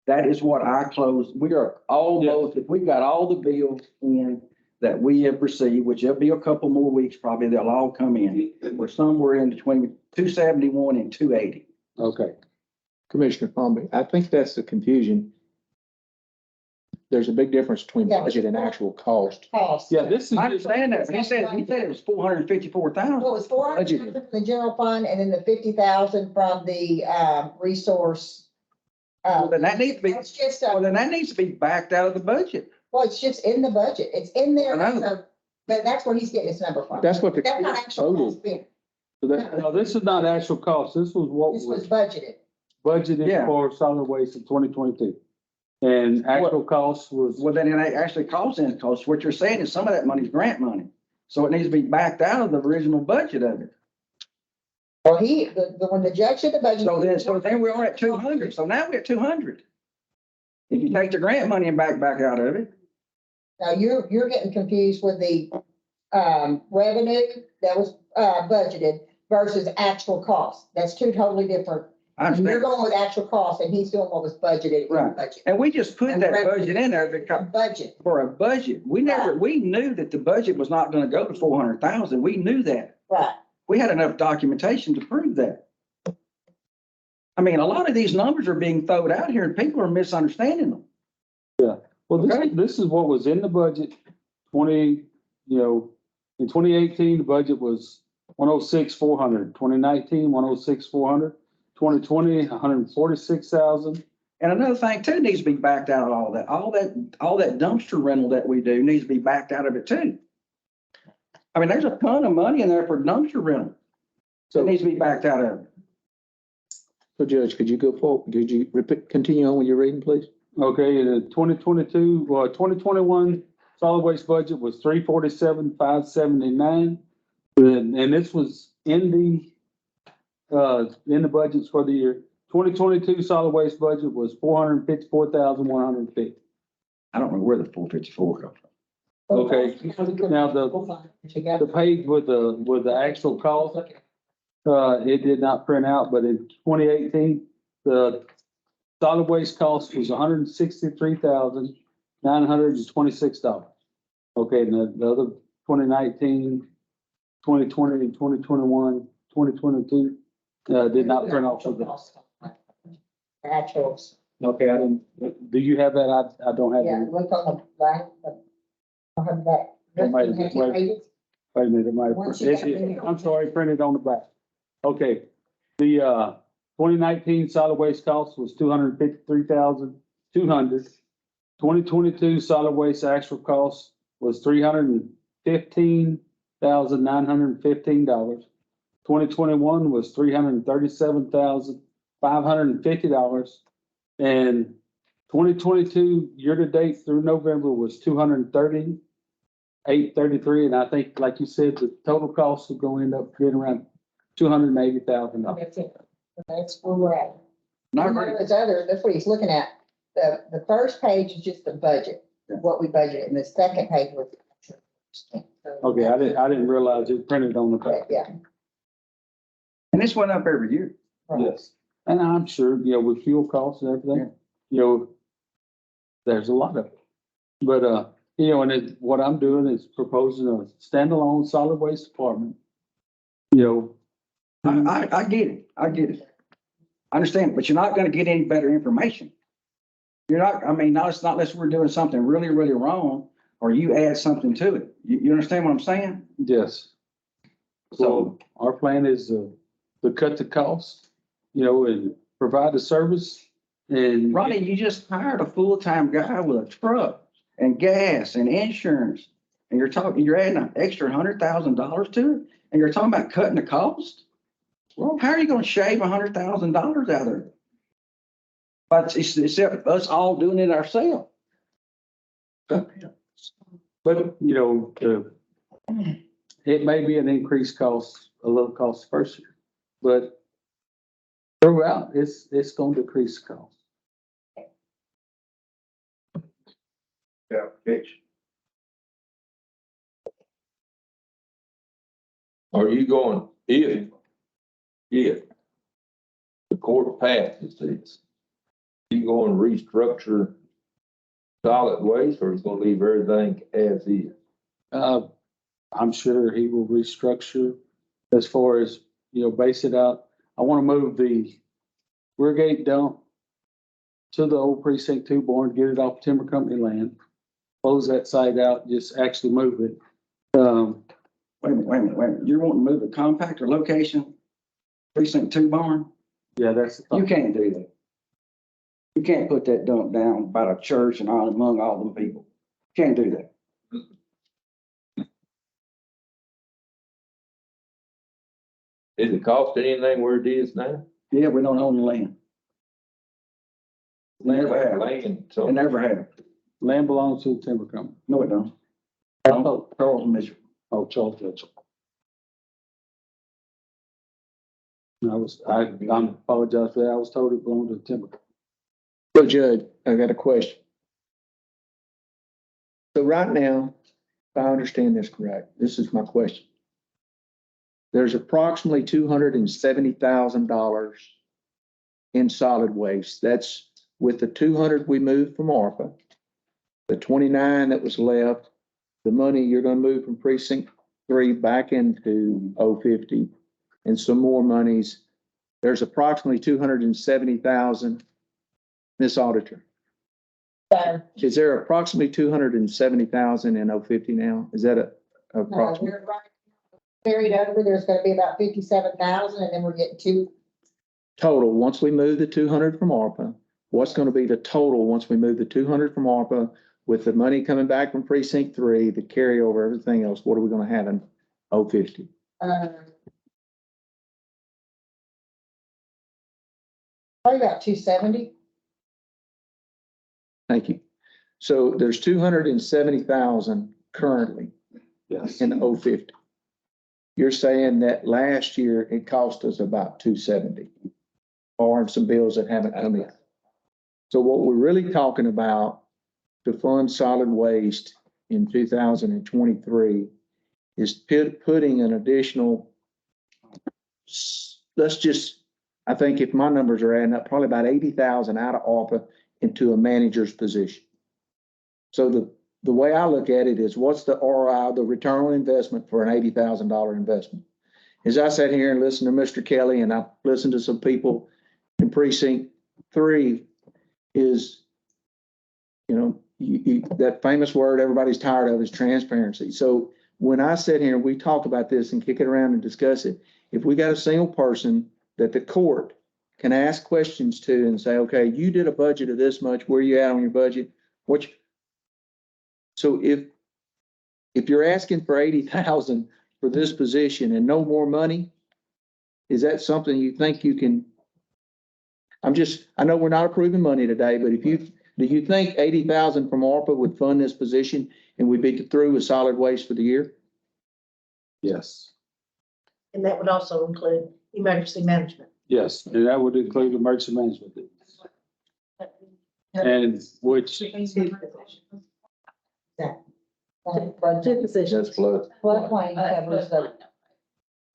That is what I closed. We are almost, if we got all the bills in that we have received, which there'll be a couple more weeks, probably they'll all come in. We're somewhere in between 271 and 280. Okay. Commissioner Palmer, I think that's the confusion. There's a big difference between Yeah. budget and actual cost. Cost. Yeah, this is. I understand that, but he said it was 454,000. Well, it was 400 from the general fund and then the 50,000 from the, resource. Well, then that needs to be, It's just, well, then that needs to be backed out of the budget. well, it's just in the budget. It's in there. I know. So, but that's where he's getting his number from. That's what the That's not actual total. cost spent. So that, No, this is not actual cost. This was what This was was budgeted. budgeted Yeah. for solid waste in 2022. And actual cost was, Well, then it ain't actually costing it, because what you're saying is some of that money's grant money. So it needs to be backed out of the original budget of it. Well, when the judge did the budget. So then we are at 200. So now we're at 200. If you take the grant money and back out of it. Now, you're getting confused with the, revenue that was, budgeted versus actual cost. That's two totally different. I And you're understand. going with actual cost and he's doing what was budgeted in the Right. budget. And we just put And that revenue. budget in there because Budget. for a budget, we knew that the budget was not gonna go to 400,000. We knew that. Right. We had enough documentation to prove that. I mean, a lot of these numbers are being thrown out here and people are misunderstanding them. Well, Okay. this is what was in the budget, in 2018, the budget was 106,400. 2019, 106,400. 2020, 146,000. And another thing too needs to be backed out of all that. All that dumpster rental that we do needs to be backed out of it too. I mean, there's a ton of money in there for dumpster rental. So it needs to be backed out of it. So Judge, could you go forward? Could you continue on with your reading, please? Okay, the 2021 solid waste budget was 347,579. And this was in the budgets for the year. 2022 solid waste budget was 454,150. I don't know where the 454 comes from. Okay, now the page with the actual cost, it did not print out, but in 2018, the solid waste cost was $163,926. Okay, and the other 2019, 2020, and 2021, 2022, did not print off of that. Actuals. Okay, I didn't, do you have that? I don't have Yeah, it. look on the back. I have that. It might have- Wait a minute, it might, Once you got it. I'm sorry, printed on the back. Okay, the, 2019 solid waste cost was 253,200. 2022 solid waste actual cost was $315,915. 2021 was $337,550. And 2022 year-to-date through November was 230,833. And I think, like you said, the total cost is going to end up being around $280,000. That's it. That's where we're at. Not None great. of this other, that's what he's looking at. The first page is just the budget, what we budgeted, and the second page was. Okay, I didn't realize it printed on the back. Yeah. And this went up every year. right. Yes. And I'm sure, with fuel costs and everything, there's a lot of it. But, what I'm doing is proposing a standalone solid waste department. I get it. I get it. I understand, but you're not gonna get any better information. You're not, not unless we're doing something really, really wrong, or you add something to it. You understand what I'm saying? Yes. So, So our plan is to cut the cost, and provide the service and. Ronnie, you just hired a full-time guy with a truck and gas and insurance. And you're adding an extra $100,000 to it, and you're talking about cutting the cost? Well, how are you gonna shave $100,000 out of there? But except us all doing it ourselves. But, it may be an increased cost, a little cost first year, but throughout, it's going to decrease the cost. Yeah, Pitch. Are you going, if the court passes this, you going to restructure solid waste, or is going to leave everything as is? I'm sure he will restructure as far as, base it out. I want to move the rear gate dump to the old precinct 2 barn, get it off timber company land, close that site out, just actually move it. Wait a minute. You're wanting to move the compactor location, precinct 2 barn? Yeah, that's the You thought. can't do that. You can't put that dump down by the church and all among all them people. Can't do that. Is it costing anything where it is now? Yeah, we don't own the land. Never have. Land, It so never have. Land belongs to the timber company. No, it don't. I thought, Charles Mitchell. Oh, Charles Mitchell. I apologize for that. I was told it belonged to Timber. So Judge, I got a question. So right now, if I understand this correct, this is my question. There's approximately $270,000 in solid waste. That's with the 200 we moved from ARPA, the 29 that was left, the money you're gonna move from precinct 3 back into 050, and some more monies. There's approximately 270,000. Miss Auditor, is there approximately 270,000 in 050 now? Is that a approximate? We're right. Carried over, there's gonna be about 57,000, and then we're getting two. Total, once we move the 200 from ARPA, what's gonna be the total once we move the 200 from ARPA with the money coming back from precinct 3, the carryover, everything else, what are we gonna have in 050? Probably about 270. Thank you. So there's 270,000 currently Yes. in 050. You're saying that last year it cost us about 270, barring some bills that haven't come in. So what we're really talking about to fund solid waste in 2023 is putting an additional, let's just, I think if my numbers are adding up, probably about 80,000 out of ARPA into a manager's position. So the way I look at it is, what's the ROI, the return on investment for an $80,000 investment? As I sat here and listened to Mr. Kelly, and I listened to some people in precinct 3, is, that famous word everybody's tired of is transparency. So when I sit here and we talk about this and kick it around and discuss it, if we got a single person that the court can ask questions to and say, okay, you did a budget of this much, where you at on your budget? So if you're asking for 80,000 for this position and no more money, is that something you think you can? I know we're not approving money today, but do you think 80,000 from ARPA would fund this position and we'd be through with solid waste for the year? Yes. And that would also include emergency management. Yes, and that would include emergency management. And which, Two positions. That's flood. Floodplain covers the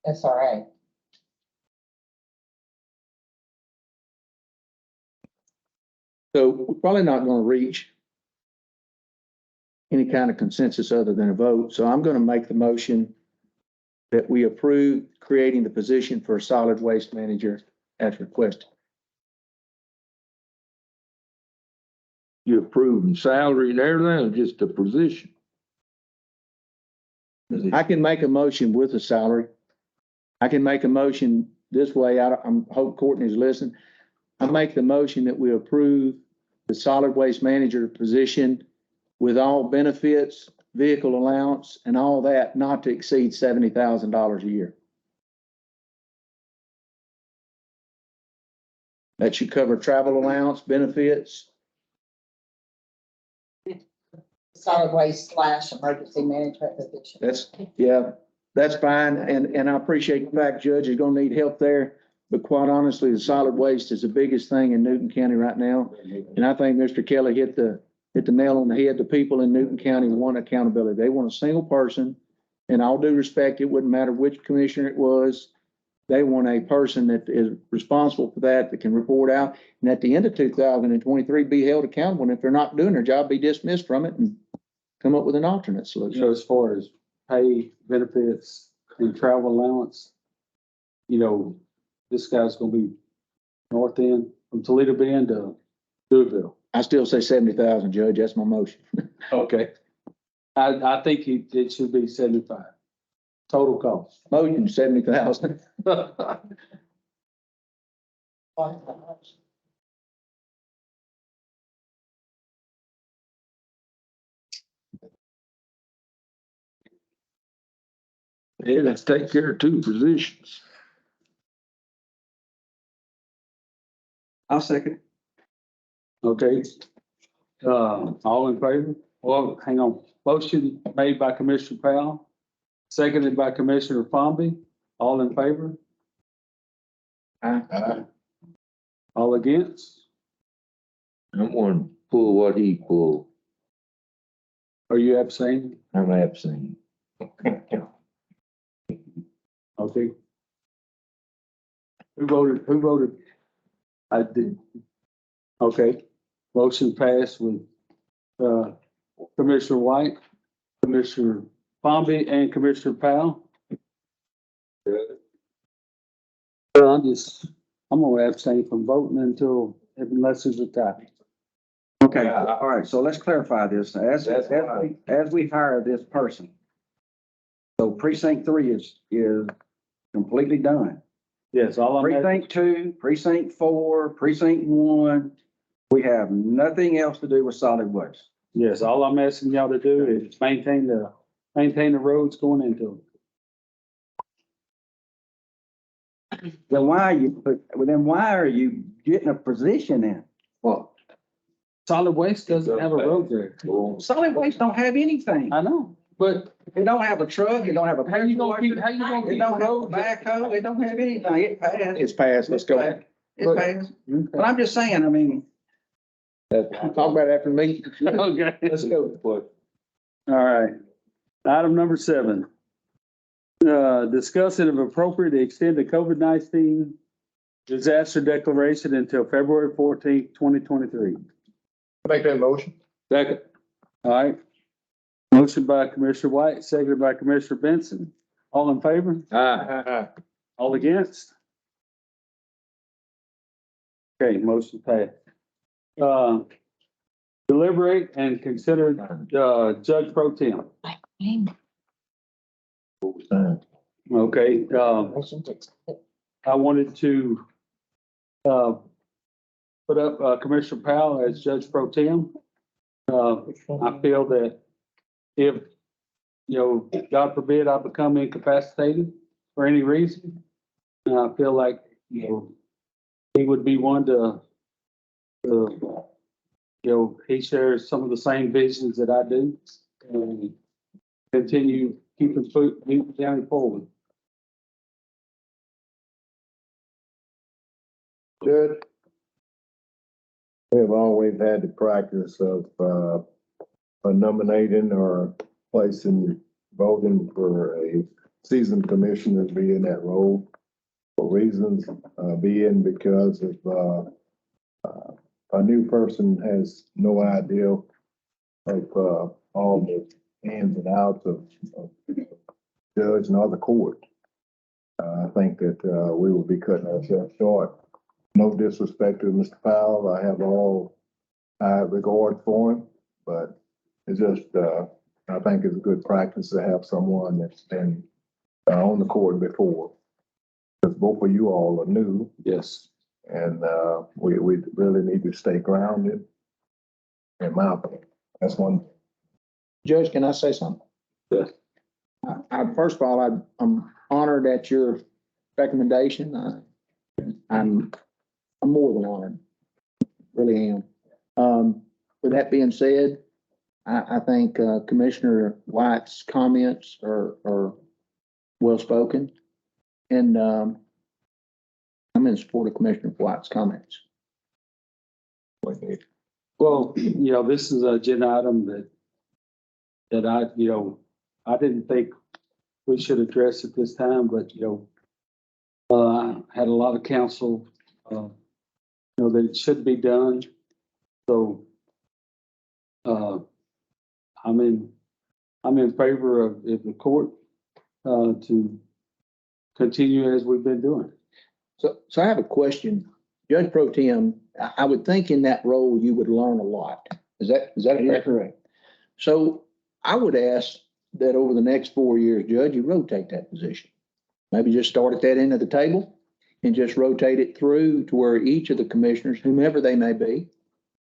SRA. So we're probably not going to reach any kind of consensus other than a vote. So I'm going to make the motion that we approve creating the position for a solid waste manager as requested. You approving salary and everything, or just the position? I can make a motion with a salary. I can make a motion this way. I hope Courtney's listening. I make the motion that we approve the solid waste manager position with all benefits, vehicle allowance, and all that, not to exceed $70,000 a year. That should cover travel allowance, benefits. Solid waste / emergency management position. That's fine. And I appreciate the fact Judge is going to need help there. But quite honestly, the solid waste is the biggest thing in Newton County right now. And I think Mr. Kelly hit the nail on the head. The people in Newton County want accountability. They want a single person. And all due respect, it wouldn't matter which commissioner it was. They want a person that is responsible for that can report out. And at the end of 2023, be held accountable. And if they're not doing their job, be dismissed from it and come up with an alternate solution. so as far as pay, benefits, and travel allowance, this guy's gonna be north end from Toledo Bend to Louisville. I still say 70,000, Judge. That's my motion. Okay. I think it should be 75. Total cost. Motion 70,000. Yeah, let's take care of 2 positions. I'll second. Okay. All in favor? Well, hang on. Motion made by Commissioner Powell, seconded by Commissioner Pomby. All in favor? All against? I'm going to pull what he pulled. Are you abstaining? I'm abstaining. Okay. Who voted? Who voted? I did. Okay, motion passed with, Commissioner White, Commissioner Pomby, and Commissioner Powell. Well, I'm gonna abstain from voting unless there's a tie. Okay, all right, so let's clarify this. As we hire this person. So precinct 3 is completely done. Yes, all I'm asking, Precinct 2, precinct 4, precinct 1, we have nothing else to do with solid waste. yes, all I'm asking y'all to do is maintain the roads going into them. Then why are you getting a position in? Well, solid waste doesn't have a road there. Solid waste don't have anything. I know, but It don't have a truck, it don't have a how you gonna keep, it how you gonna keep don't have a roads? backhoe, it don't have anything. It passed. It's passed, let's go. It passed. But I'm just saying, I mean, Talk about it after the meeting. Okay. Let's go. All right. Item number 7. Discussing if appropriate to extend the COVID-19 disaster declaration until February 14th, 2023. Make that motion. Second. All right. Motion by Commissioner White, seconded by Commissioner Benson. All in favor? All against? Okay, motion passed. Deliberate and consider, Judge Pro Tem. Okay, I wanted to, put up, Commissioner Powell as Judge Pro Tem. I feel that if, God forbid, I become incapacitated for any reason, I feel like, he would be one to, he shares some of the same visions that I do and continue keeping Newton County forward. Good. We have always had the practice of, nominating or voting for a seasoned commissioner to be in that role for reasons, being because of, a new person has no idea of, all the ins and outs of judge and other court. I think that, we will be cutting ourselves short. No disrespect to Mr. Powell. I have all regard for him, but it's just, I think it's a good practice to have someone that's been on the court before. Because both of you all are new, Yes. and we really need to stay grounded. In my opinion, that's one. Judge, can I say something? Yes. First of all, I'm honored at your recommendation. I'm more than honored, really am. With that being said, I think Commissioner White's comments are well spoken, and I'm in support of Commissioner White's comments. Well, this is an agenda item that I didn't think we should address at this time, but, I had a lot of counsel, that it should be done. So, I'm in favor of the court, to continue as we've been doing. So I have a question. Judge Pro Tem, I would think in that role you would learn a lot. Is that correct? So I would ask that over the next 4 years, Judge, you rotate that position. Maybe just start at that end of the table and just rotate it through to where each of the commissioners, whomever they may be,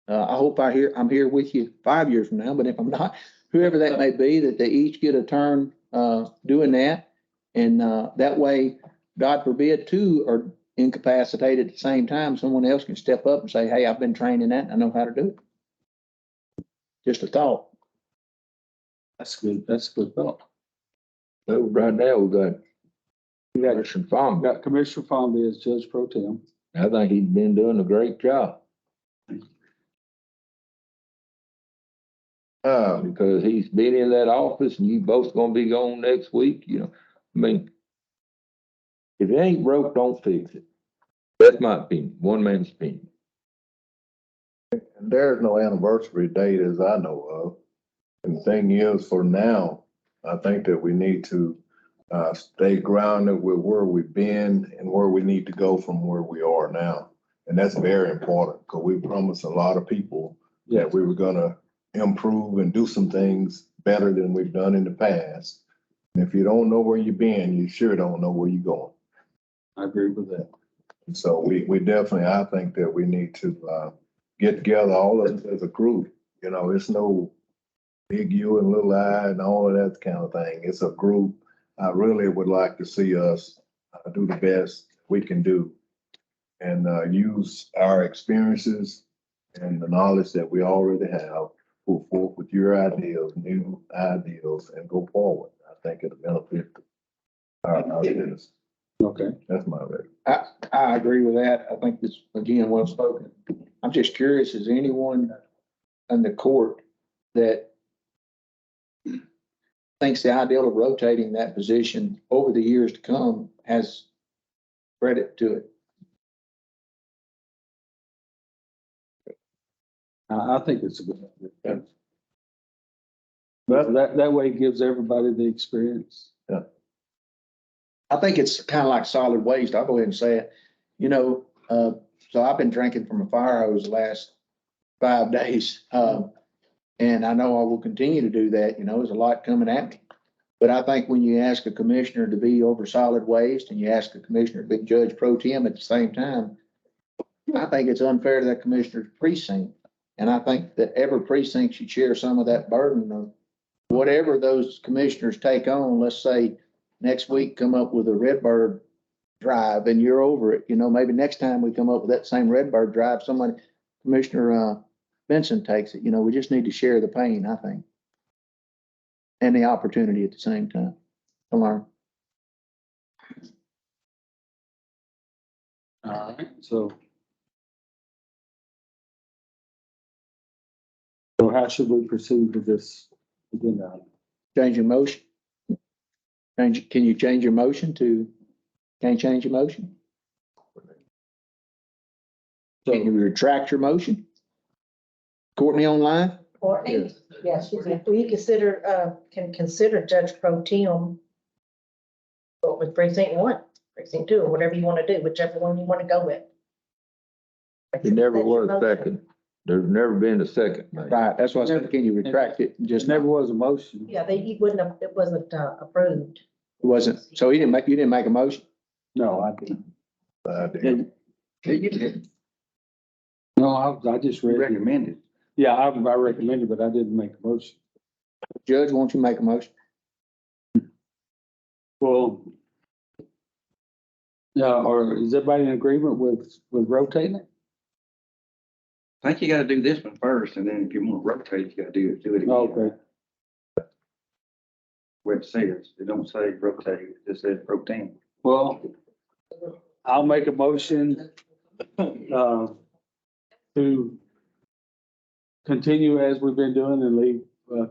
I hope I'm here with you 5 years from now, but if I'm not, whoever that may be, that they each get a turn doing that. And that way, God forbid, two are incapacitated at the same time, someone else can step up and say, hey, I've been trained in that and I know how to do it. Just a thought. That's good. That's a good thought. So right now, we got We got, Commissioner Farm. got Commissioner Farmby as Judge Pro Tem. I think he's been doing a great job because he's been in that office and you both gonna be gone next week, you know. I mean, if it ain't broke, don't fix it. That's my opinion, one man's opinion. And there's no anniversary date as I know of. And the thing is, for now, I think that we need to stay grounded with where we've been and where we need to go from where we are now. And that's very important because we promised a lot of people that we were gonna improve and do some things better than we've done in the past. And if you don't know where you've been, you sure don't know where you're going. I agree with that. And so we definitely, I think that we need to get together, all of us as a group. You know, it's no big you and little I and all of that kind of thing. It's a group. I really would like to see us do the best we can do and use our experiences and the knowledge that we already have, move forward with your ideas, new ideas, and go forward. I think it'll benefit our business. Okay. That's my opinion. I agree with that. I think this, again, well spoken. I'm just curious, is anyone in the court that thinks the ideal of rotating that position over the years to come has credit to it? I think it's a good idea. But that way it gives everybody the experience. I think it's kind of like solid waste. I'll go ahead and say it. You know, so I've been drinking from a fire hose the last 5 days. And I know I will continue to do that. You know, there's a lot coming at me. But I think when you ask a commissioner to be over solid waste and you ask a commissioner to be Judge Pro Tem at the same time, I think it's unfair to that commissioner's precinct. And I think that every precinct should share some of that burden of whatever those commissioners take on. Let's say next week, come up with a Redbird drive and you're over it. You know, maybe next time we come up with that same Redbird drive, somebody, Commissioner Benson takes it. You know, we just need to share the pain, I think. And the opportunity at the same time to learn. All right, so how should we proceed with this agenda item? Change your motion. Can you change your motion to, can't change your motion? Can you retract your motion? Courtney online? Courtney? Yes, we can consider Judge Pro Tem with precinct 1, precinct 2, or whatever you want to do, whichever one you want to go with. It never was second. There's never been a second. man. Right, that's why I said, can you retract it? Just never was a motion. Yeah, he wouldn't have, it wasn't approved. It wasn't, so you didn't make a motion? No, I didn't. I did. You did. No, I just read. Recommended. Yeah, I recommended, but I didn't make a motion. Judge, won't you make a motion? Well, yeah, or is everybody in agreement with rotating it? I think you gotta do this one first, and then if you want to rotate, you gotta do it again. Okay, Where it says, it don't say rotate, it just says pro tem. well, I'll make a motion, to continue as we've been doing and leave,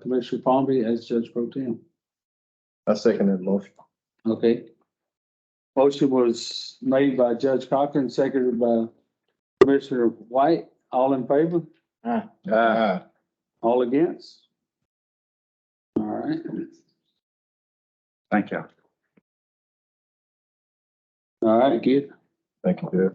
Commissioner Palmy as Judge Pro Tem. I second that motion. Okay. Motion was made by Judge Cochran, seconded by Commissioner White. All in favor? All against? All right. Thank you. All right, good. Thank you, Jeff.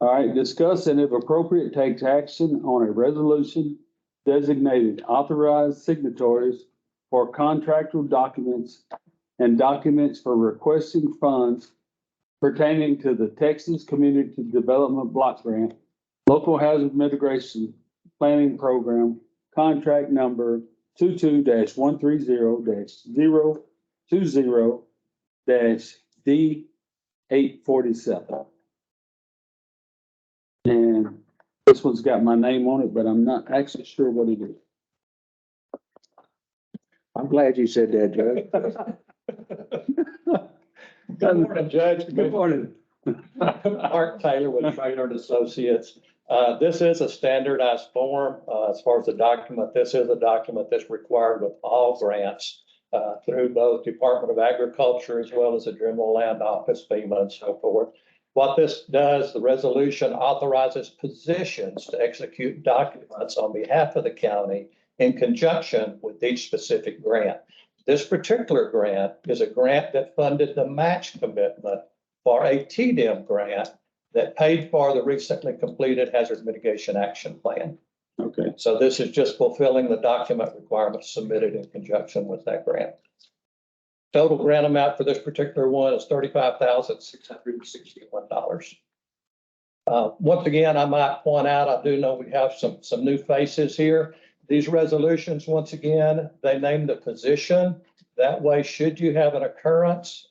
All right, discuss and if appropriate, takes action on a resolution designated authorized signatories for contractual documents and documents for requesting funds pertaining to the Texas Community Development Block Grant, Local Hazard Mitigation Planning Program, contract number 22-130-020-D847. And this one's got my name on it, but I'm not actually sure what it is. I'm glad you said that, Judge. Good morning, Judge. Good morning. Mark Taylor with Trainer and Associates. This is a standardized form, as far as the document. This is a document that's required with all grants, through both Department of Agriculture as well as the General Land Office, FEMA and so forth. What this does, the resolution authorizes positions to execute documents on behalf of the county in conjunction with each specific grant. This particular grant is a grant that funded the match commitment for a TDM grant that paid for the recently completed Hazard Mitigation Action Plan. Okay, So this is just fulfilling the document requirements submitted in conjunction with that grant. Total grant amount for this particular one is $35,661. Once again, I might point out, I do know we have some new faces here. These resolutions, once again, they name the position. That way, should you have an occurrence,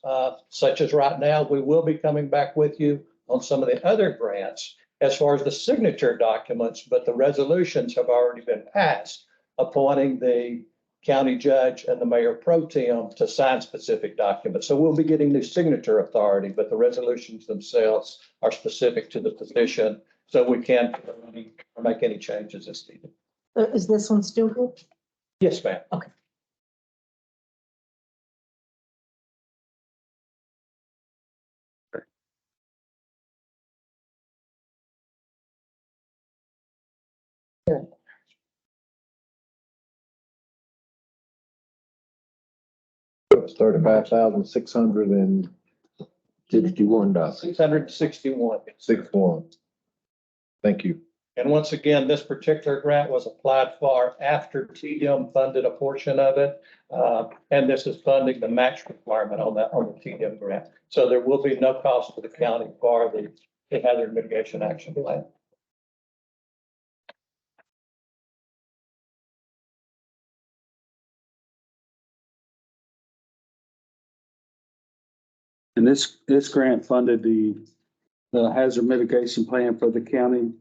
such as right now, we will be coming back with you on some of the other grants as far as the signature documents, but the resolutions have already been passed, appointing the county judge and the mayor pro tem to sign specific documents. So we'll be getting the signature authority, but the resolutions themselves are specific to the position, so we can make any changes as needed. Is this one still good? Yes, ma'am. Okay. It's $35,661. $661. Thank you. And once again, this particular grant was applied for after TDM funded a portion of it. And this is funding the match requirement on the TDM grant. So there will be no cost to the county for the hazard mitigation action plan. and this grant funded the hazard mitigation plan for the county,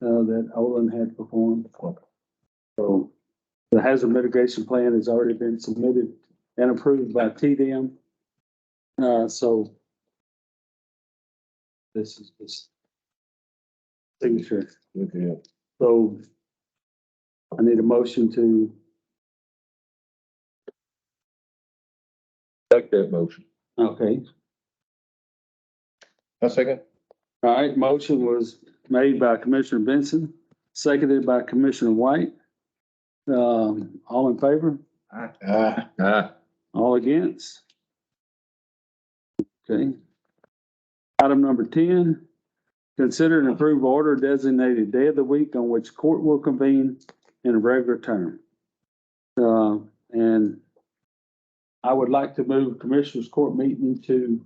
that Olin had performed. So the hazard mitigation plan has already been submitted and approved by TDM. So this is this signature. Okay. So I need a motion to, Take that motion. okay. A second. All right, motion was made by Commissioner Benson, seconded by Commissioner White. All in favor? All against? Okay. Item number 10, consider and approve order designated day of the week on which court will convene in a regular term. And I would like to move Commissioners Court meeting to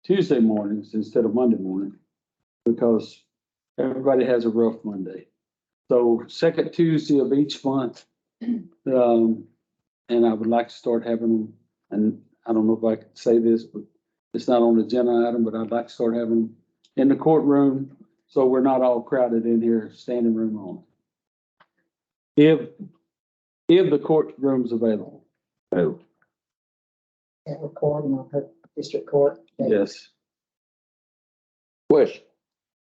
Tuesday mornings instead of Monday morning, because everybody has a rough Monday. So second Tuesday of each month. And I would like to start having them, and I don't know if I could say this, but it's not on the agenda item, but I'd like to start having them in the courtroom, so we're not all crowded in here, standing room on. If the courtroom's available. Oh, That recording on her district court. Yes. question.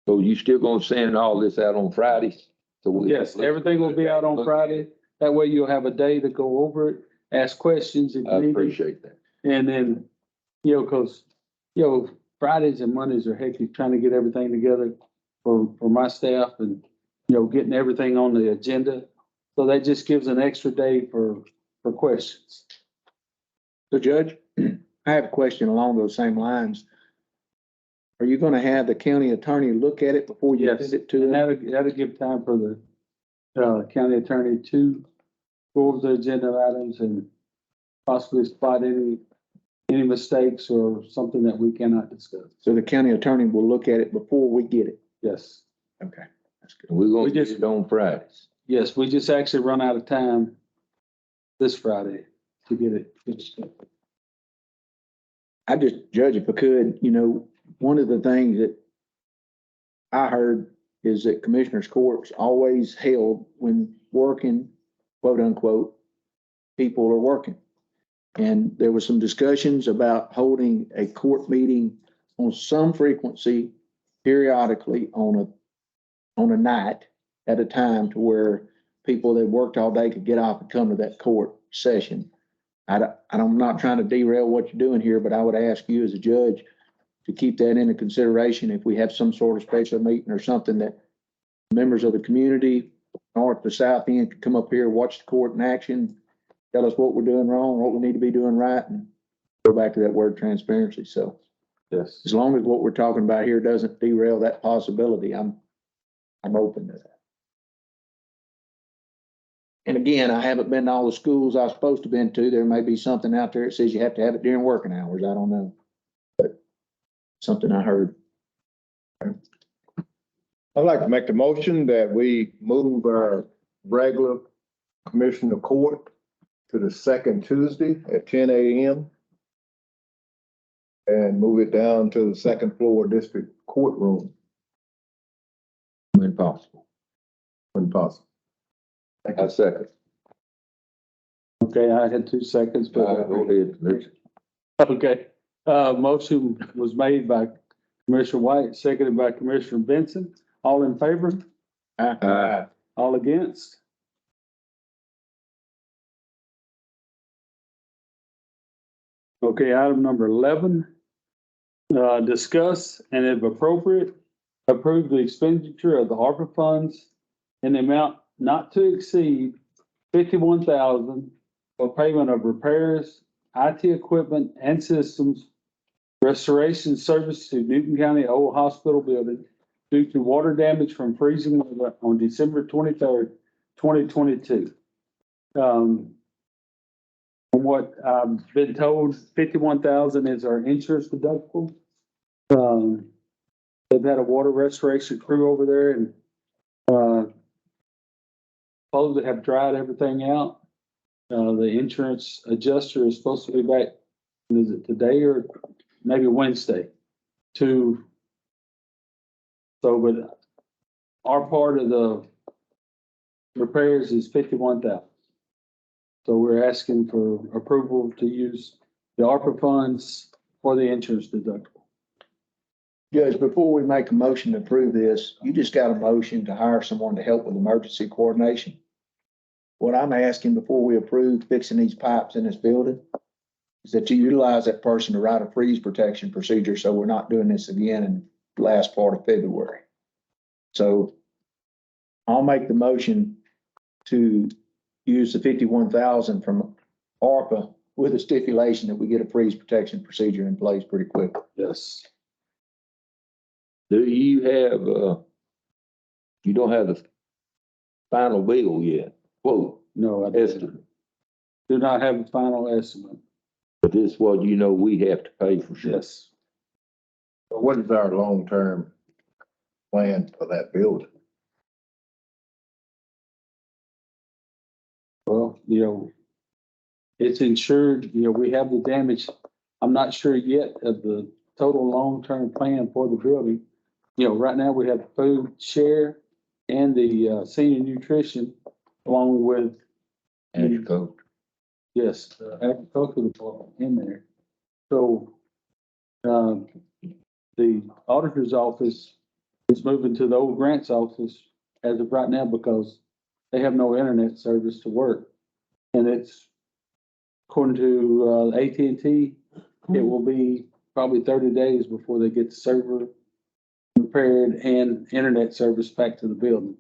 So you still gonna send all this out on Fridays? So we- Yes, everything will be out on Friday. That way you'll have a day to go over it, ask questions if I needed. appreciate that. And then, cause, Fridays and Mondays are hectic trying to get everything together for my staff and, getting everything on the agenda. So that just gives an extra day for questions. So Judge, I have a question along those same lines. Are you gonna have the county attorney look at it before you Yes, send it to and them? that'll give time for the, county attorney to go over the agenda items and possibly spot any mistakes or something that we cannot discuss. So the county attorney will look at it before we get it? Yes. Okay, that's good. We're gonna We get just- it on Fridays. Yes, we just actually run out of time this Friday to get it. I just, Judge, if I could, one of the things that I heard is that Commissioners Court's always held when working, quote unquote, people are working. And there were some discussions about holding a court meeting on some frequency periodically on a night at a time to where people that worked all day could get off and come to that court session. I'm not trying to derail what you're doing here, but I would ask you as a judge to keep that into consideration if we have some sort of special meeting or something that members of the community, north to south end, could come up here, watch the court in action, tell us what we're doing wrong, what we need to be doing right, and go back to that word transparency. So Yes. as long as what we're talking about here doesn't derail that possibility, I'm open to that. And again, I haven't been to all the schools I was supposed to been to. There may be something out there that says you have to have it during working hours. I don't know. But something I heard. I'd like to make the motion that we move our regular commissioner court to the second Tuesday at 10 a.m. and move it down to the second floor district courtroom When possible. when possible. I second. Okay, I had 2 seconds, Go but, ahead. Let's- okay. Motion was made by Commissioner White, seconded by Commissioner Benson. All in favor? Aye. All against? Okay, item number 11. Discuss and if appropriate, approve the expenditure of the ARPA funds in the amount not to exceed $51,000 for payment of repairs, IT equipment and systems, restoration service to Newton County Old Hospital Building due to water damage from freezing weather on December 23rd, 2022. From what I've been told, $51,000 is our insurance deductible. They've had a water restoration crew over there and supposed to have dried everything out. The insurance adjuster is supposed to be back, is it today or maybe Wednesday? So, but our part of the repairs is $51,000. So we're asking for approval to use the ARPA funds for the insurance deductible. Judge, before we make a motion to approve this, you just got a motion to hire someone to help with emergency coordination. What I'm asking before we approve fixing these pipes in this building is that you utilize that person to write a freeze protection procedure, so we're not doing this again in the last part of February. So I'll make the motion to use the $51,000 from ARPA with a stipulation that we get a freeze protection procedure in place pretty quick. Yes. Do you have, you don't have the final bill yet? Whoa, No, I estimate. do not have a final estimate. But this is what you know we have to pay for sure. Yes. So what is our long-term plan for that building? Well, it's insured, we have the damage. I'm not sure yet of the total long-term plan for the building. Right now we have food share and the senior nutrition along with, Agriculture. yes, the agricultural department in there. So, the auditor's office is moving to the old grants office as of right now because they have no internet service to work. And it's, according to AT&T, it will be probably 30 days before they get the server repaired and internet service back to the building.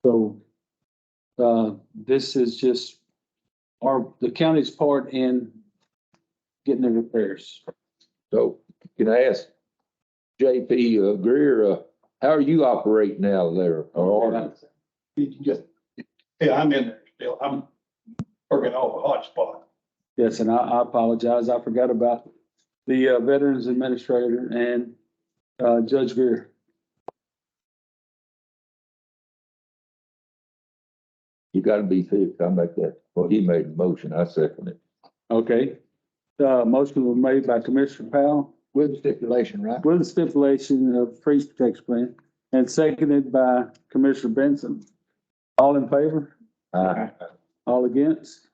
So this is just the county's part in getting the repairs. So can I ask JP Greer, how are you operating out there? Or are Yeah, I'm in there still. I'm working off a hotspot. Yes, and I apologize. I forgot about the Veterans Administrator and Judge Greer. you gotta be fixed? I make that. Well, he made the motion. I second it. Okay. Motion was made by Commissioner Powell With stipulation, right? with the stipulation of freeze protection plan and seconded by Commissioner Benson. All in favor? Aye. All against?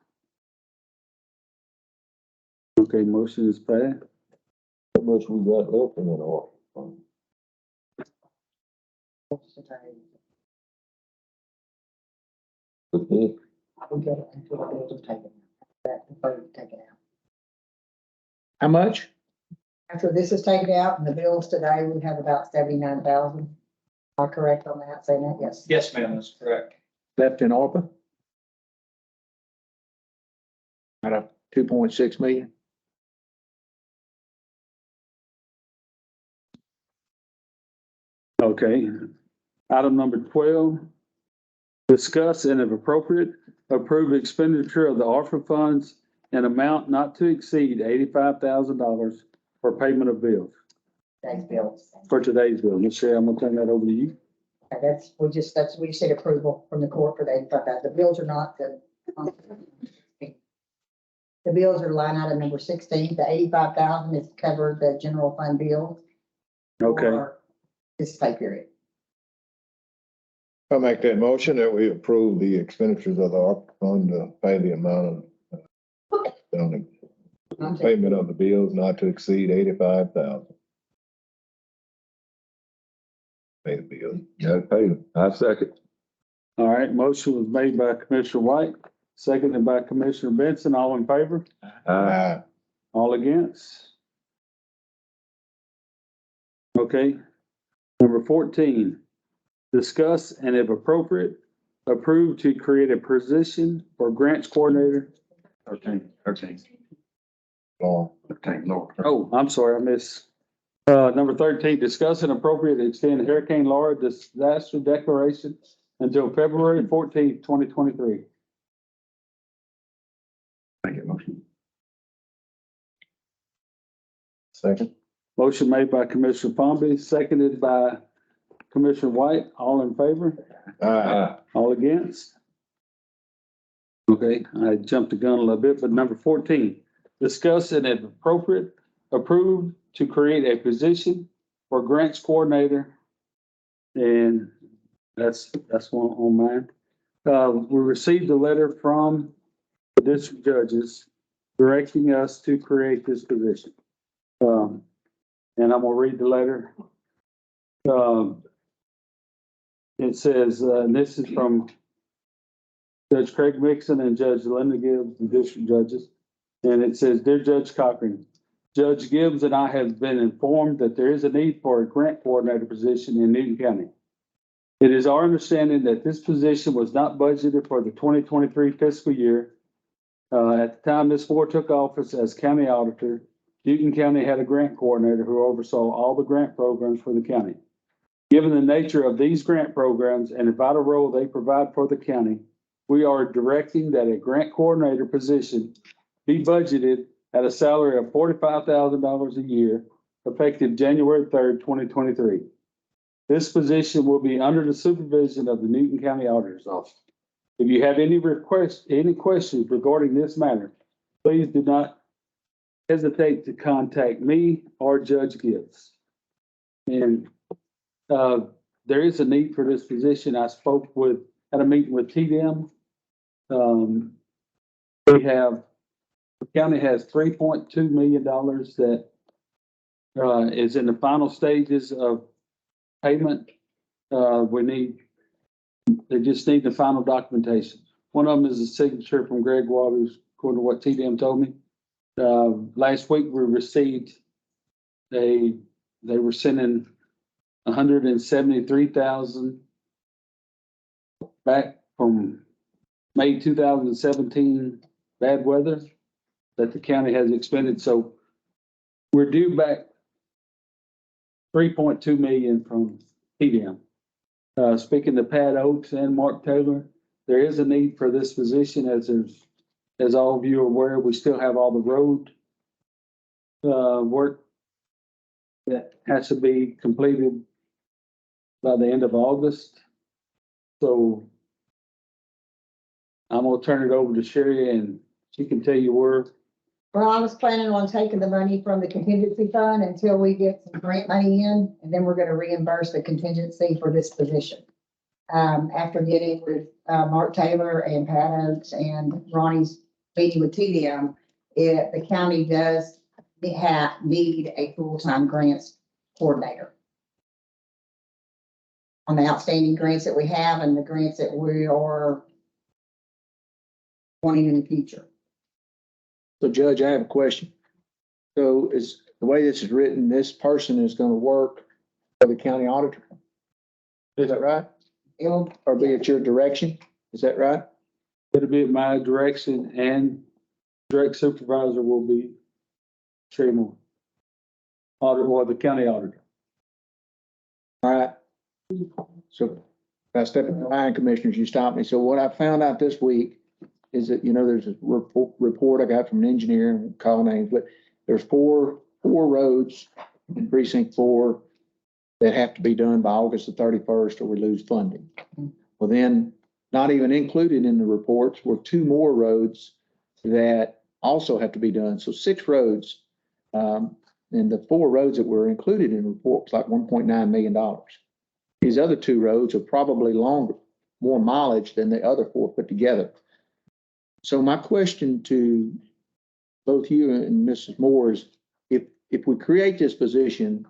Okay, motion is passed. How much we got left in that ARPA fund? Okay, We get it until the bills are taken. That, before you take it out. How much? After this is taken out and the bills today, we have about 79,000. Am I correct on that, saying that? Yes. Yes, ma'am, that's correct. Left in ARPA? Out of 2.6 million? Okay. Item number 12, discuss and if appropriate, approve expenditure of the ARPA funds in amount not to exceed $85,000 for payment of bills. Today's bills. For today's bill. Ms. Sherry, I'm gonna turn that over to you. We just said approval from the court for the 85,000. The bills are not the bills are line item number 16. The 85,000 is covered the general fund bill. Okay, for this pay period. I make that motion that we approve the expenditures of the ARPA fund to pay the amount of on the payment of the bills not to exceed 85,000. Pay the bill. gotta pay them. I second. all right, motion was made by Commissioner White, seconded by Commissioner Benson. All in favor? Aye. All against? Okay. Number 14, discuss and if appropriate, approve to create a position for grants coordinator. 13. Law. Lord. Oh, I'm sorry, I missed. Number 13, discuss and appropriate extend Hurricane Laura disaster declaration until February 14th, 2023. Make it motion. Second. Motion made by Commissioner Pomby, seconded by Commissioner White. All in favor? Aye. All against? Okay, I jumped the gun a little bit, but number 14, discuss and if appropriate, approve to create a position for grants coordinator. And that's one on mine. We received a letter from the district judges directing us to create this position. And I'm gonna read the letter. It says, and this is from Judge Craig Mixon and Judge Linda Gibbs, the district judges. And it says, Dear Judge Cochran, Judge Gibbs and I have been informed that there is a need for a grant coordinator position in Newton County. It is our understanding that this position was not budgeted for the 2023 fiscal year. At the time this board took office as county auditor, Newton County had a grant coordinator who oversaw all the grant programs for the county. Given the nature of these grant programs and the vital role they provide for the county, we are directing that a grant coordinator position be budgeted at a salary of $45,000 a year, effective January 3rd, 2023. This position will be under the supervision of the Newton County Auditor's Office. If you have any questions regarding this matter, please do not hesitate to contact me or Judge Gibbs. And there is a need for this position. I spoke at a meeting with TDM. The county has $3.2 million that is in the final stages of payment. They just need the final documentation. One of them is a signature from Greg Waters, according to what TDM told me. Last week we received they were sending $173,000 back from May 2017 bad weather that the county has expended. So we're due back $3.2 million from TDM. Speaking to Pat Oakes and Mark Taylor, there is a need for this position as all of you are aware, we still have all the road work that has to be completed by the end of August. So I'm gonna turn it over to Sherry and she can tell you where. Well, I was planning on taking the money from the contingency fund until we get some grant money in, and then we're gonna reimburse the contingency for this position. After getting with, Mark Taylor and Pat Oakes and Ronnie's meeting with TDM, the county does need a full-time grants coordinator. On the outstanding grants that we have and the grants that we are wanting in the future. So Judge, I have a question. So is the way this is written, this person is gonna work for the county auditor? Is that right? It'll, Or be at your direction? Is that right? It'll be at my direction and direct supervisor will be Sherry Moore. Auditor or the county auditor. All right. So I step in line, commissioners, you stopped me. So what I found out this week is that, there's a report I got from an engineer, and call names, but there's four roads in precinct 4 that have to be done by August the 31st or we lose funding. Well, then, not even included in the reports were 2 more roads that also have to be done. So 6 roads, and the 4 roads that were included in the report was like $1.9 million. These other 2 roads are probably longer, more mileage than the other 4 put together. So my question to both you and Mrs. Moore is, if we create this position,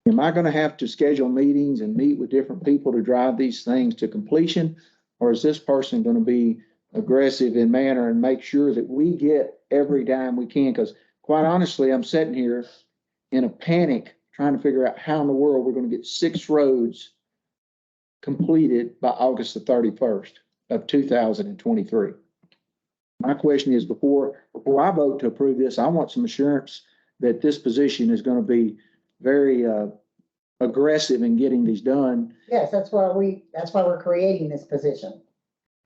am I gonna have to schedule meetings and meet with different people to drive these things to completion? Or is this person gonna be aggressive in manner and make sure that we get every dime we can? Because quite honestly, I'm sitting here in a panic trying to figure out how in the world we're gonna get 6 roads completed by August the 31st of 2023. My question is, before I vote to approve this, I want some assurance that this position is going to be very aggressive in getting these done. yes, that's why we're creating this position.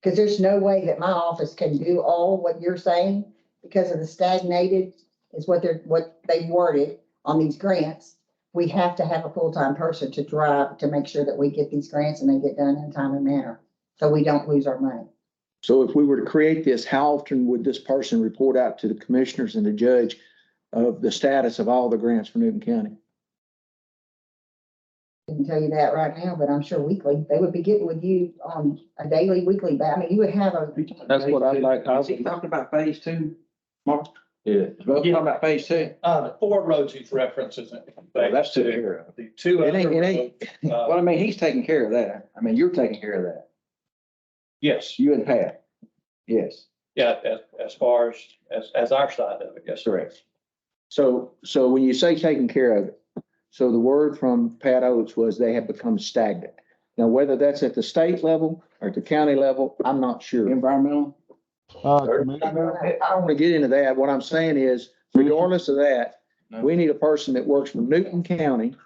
Because there's no way that my office can do all what you're saying because of the stagnated is what they worded on these grants. We have to have a full-time person to drive to make sure that we get these grants and they get done in a timely manner, so we don't lose our money. So if we were to create this, how often would this person report out to the commissioners and the judge of the status of all the grants for Newton County? I can tell you that right now, but I'm sure weekly, they would be getting with you on a daily, weekly, but I mean, you would have a. That's what I'd like. Is he talking about phase 2, Mark? Yeah. Well, talking about phase 2? The 4 roads he's referencing. Well, that's taken care of. The 2 It other ain't. roads, Well, I mean, he's taking care of that. I mean, you're taking care of that. yes, You and Pat. Yes, yeah, as far as our side of it, yes, sir. correct. So when you say taking care of it, so the word from Pat Oates was they have become stagnant. Now, whether that's at the state level or at the county level, I'm not sure. Environmental? I don't want to get into that. What I'm saying is, regardless of that, we need a person that works for Newton County.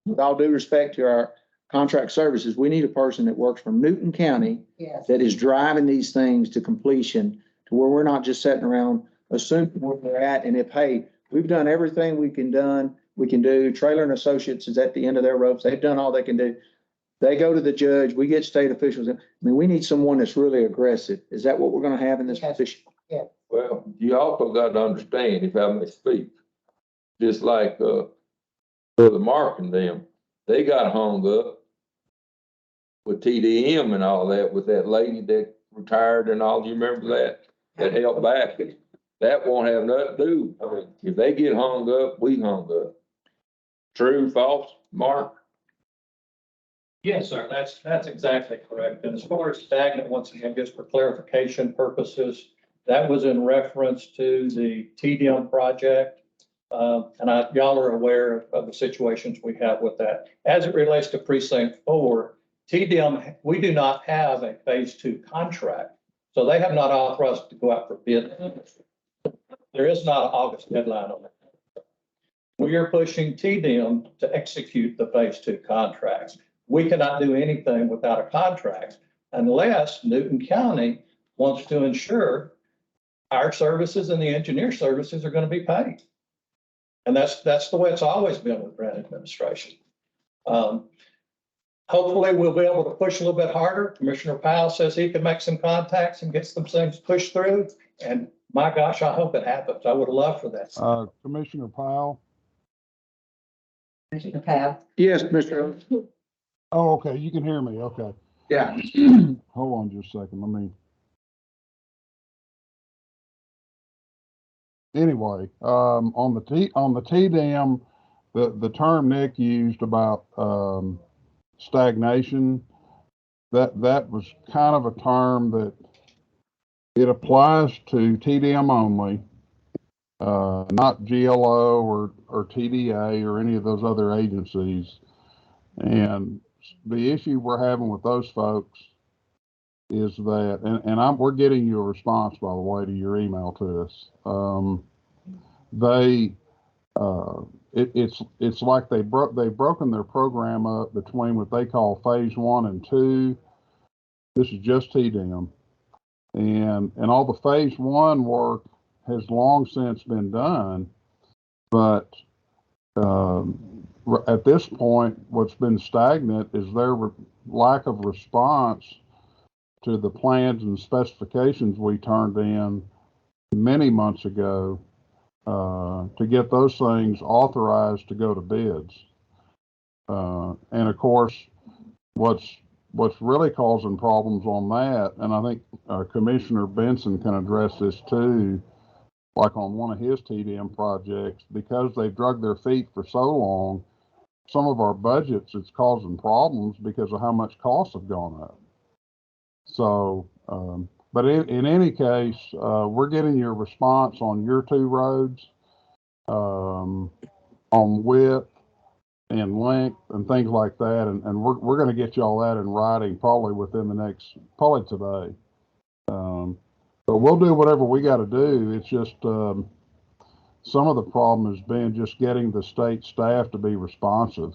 With all due respect to our contract services, we need a person that works for Newton County Yes, that is driving these things to completion, to where we're not just sitting around assuming where we're at. And if, hey, we've done everything we can do, Trailer and Associates is at the end of their ropes. They've done all they can do. They go to the judge, we get state officials. I mean, we need someone that's really aggressive. Is that what we're gonna have in this Yes. position? Well, you also got to understand, if I may speak, just like, Brother Mark and them, they got hung up with TDM and all that, with that lady that retired and all. You remember that? That held back. That won't have nothing to do. I mean, if they get hung up, we hung up. True, false, Mark? Yes, sir, that's exactly correct. And as far as stagnant, once again, just for clarification purposes, that was in reference to the TDM project. And y'all are aware of the situations we have with that. As it relates to precinct 4, TDM, we do not have a phase 2 contract. So they have not authorized to go out for bid. There is not an August deadline on it. We are pushing TDM to execute the phase 2 contracts. We cannot do anything without a contract unless Newton County wants to ensure our services and the engineer services are going to be paid. And that's the way it's always been with grant administration. Hopefully we'll be able to push a little bit harder. Commissioner Powell says he can make some contacts and get some things pushed through. And my gosh, I hope it happens. I would love for that. Commissioner Powell? Commissioner Powell. Yes, Mr. Oates. Oh, okay, you can hear me, okay. Yeah. Hold on just a second, let me anyway, on the TDM, the term Nick used about, stagnation, that was kind of a term that it applies to TDM only, not GLO or TDA or any of those other agencies. And the issue we're having with those folks is that, we're getting you a response, by the way, to your email to us. It's like they've broken their program up between what they call phase 1 and 2. This is just TDM. And all the phase 1 work has long since been done, but at this point, what's been stagnant is their lack of response to the plans and specifications we turned in many months ago to get those things authorized to go to bids. And of course, what's really causing problems on that, and I think Commissioner Benson can address this too, like on one of his TDM projects, because they've dragged their feet for so long, some of our budgets, it's causing problems because of how much costs have gone up. So, but in any case, we're getting your response on your 2 roads, on width and length and things like that. And we're going to get you all that in writing probably within the next, probably today. But we'll do whatever we got to do. It's just, some of the problem has been just getting the state staff to be responsive.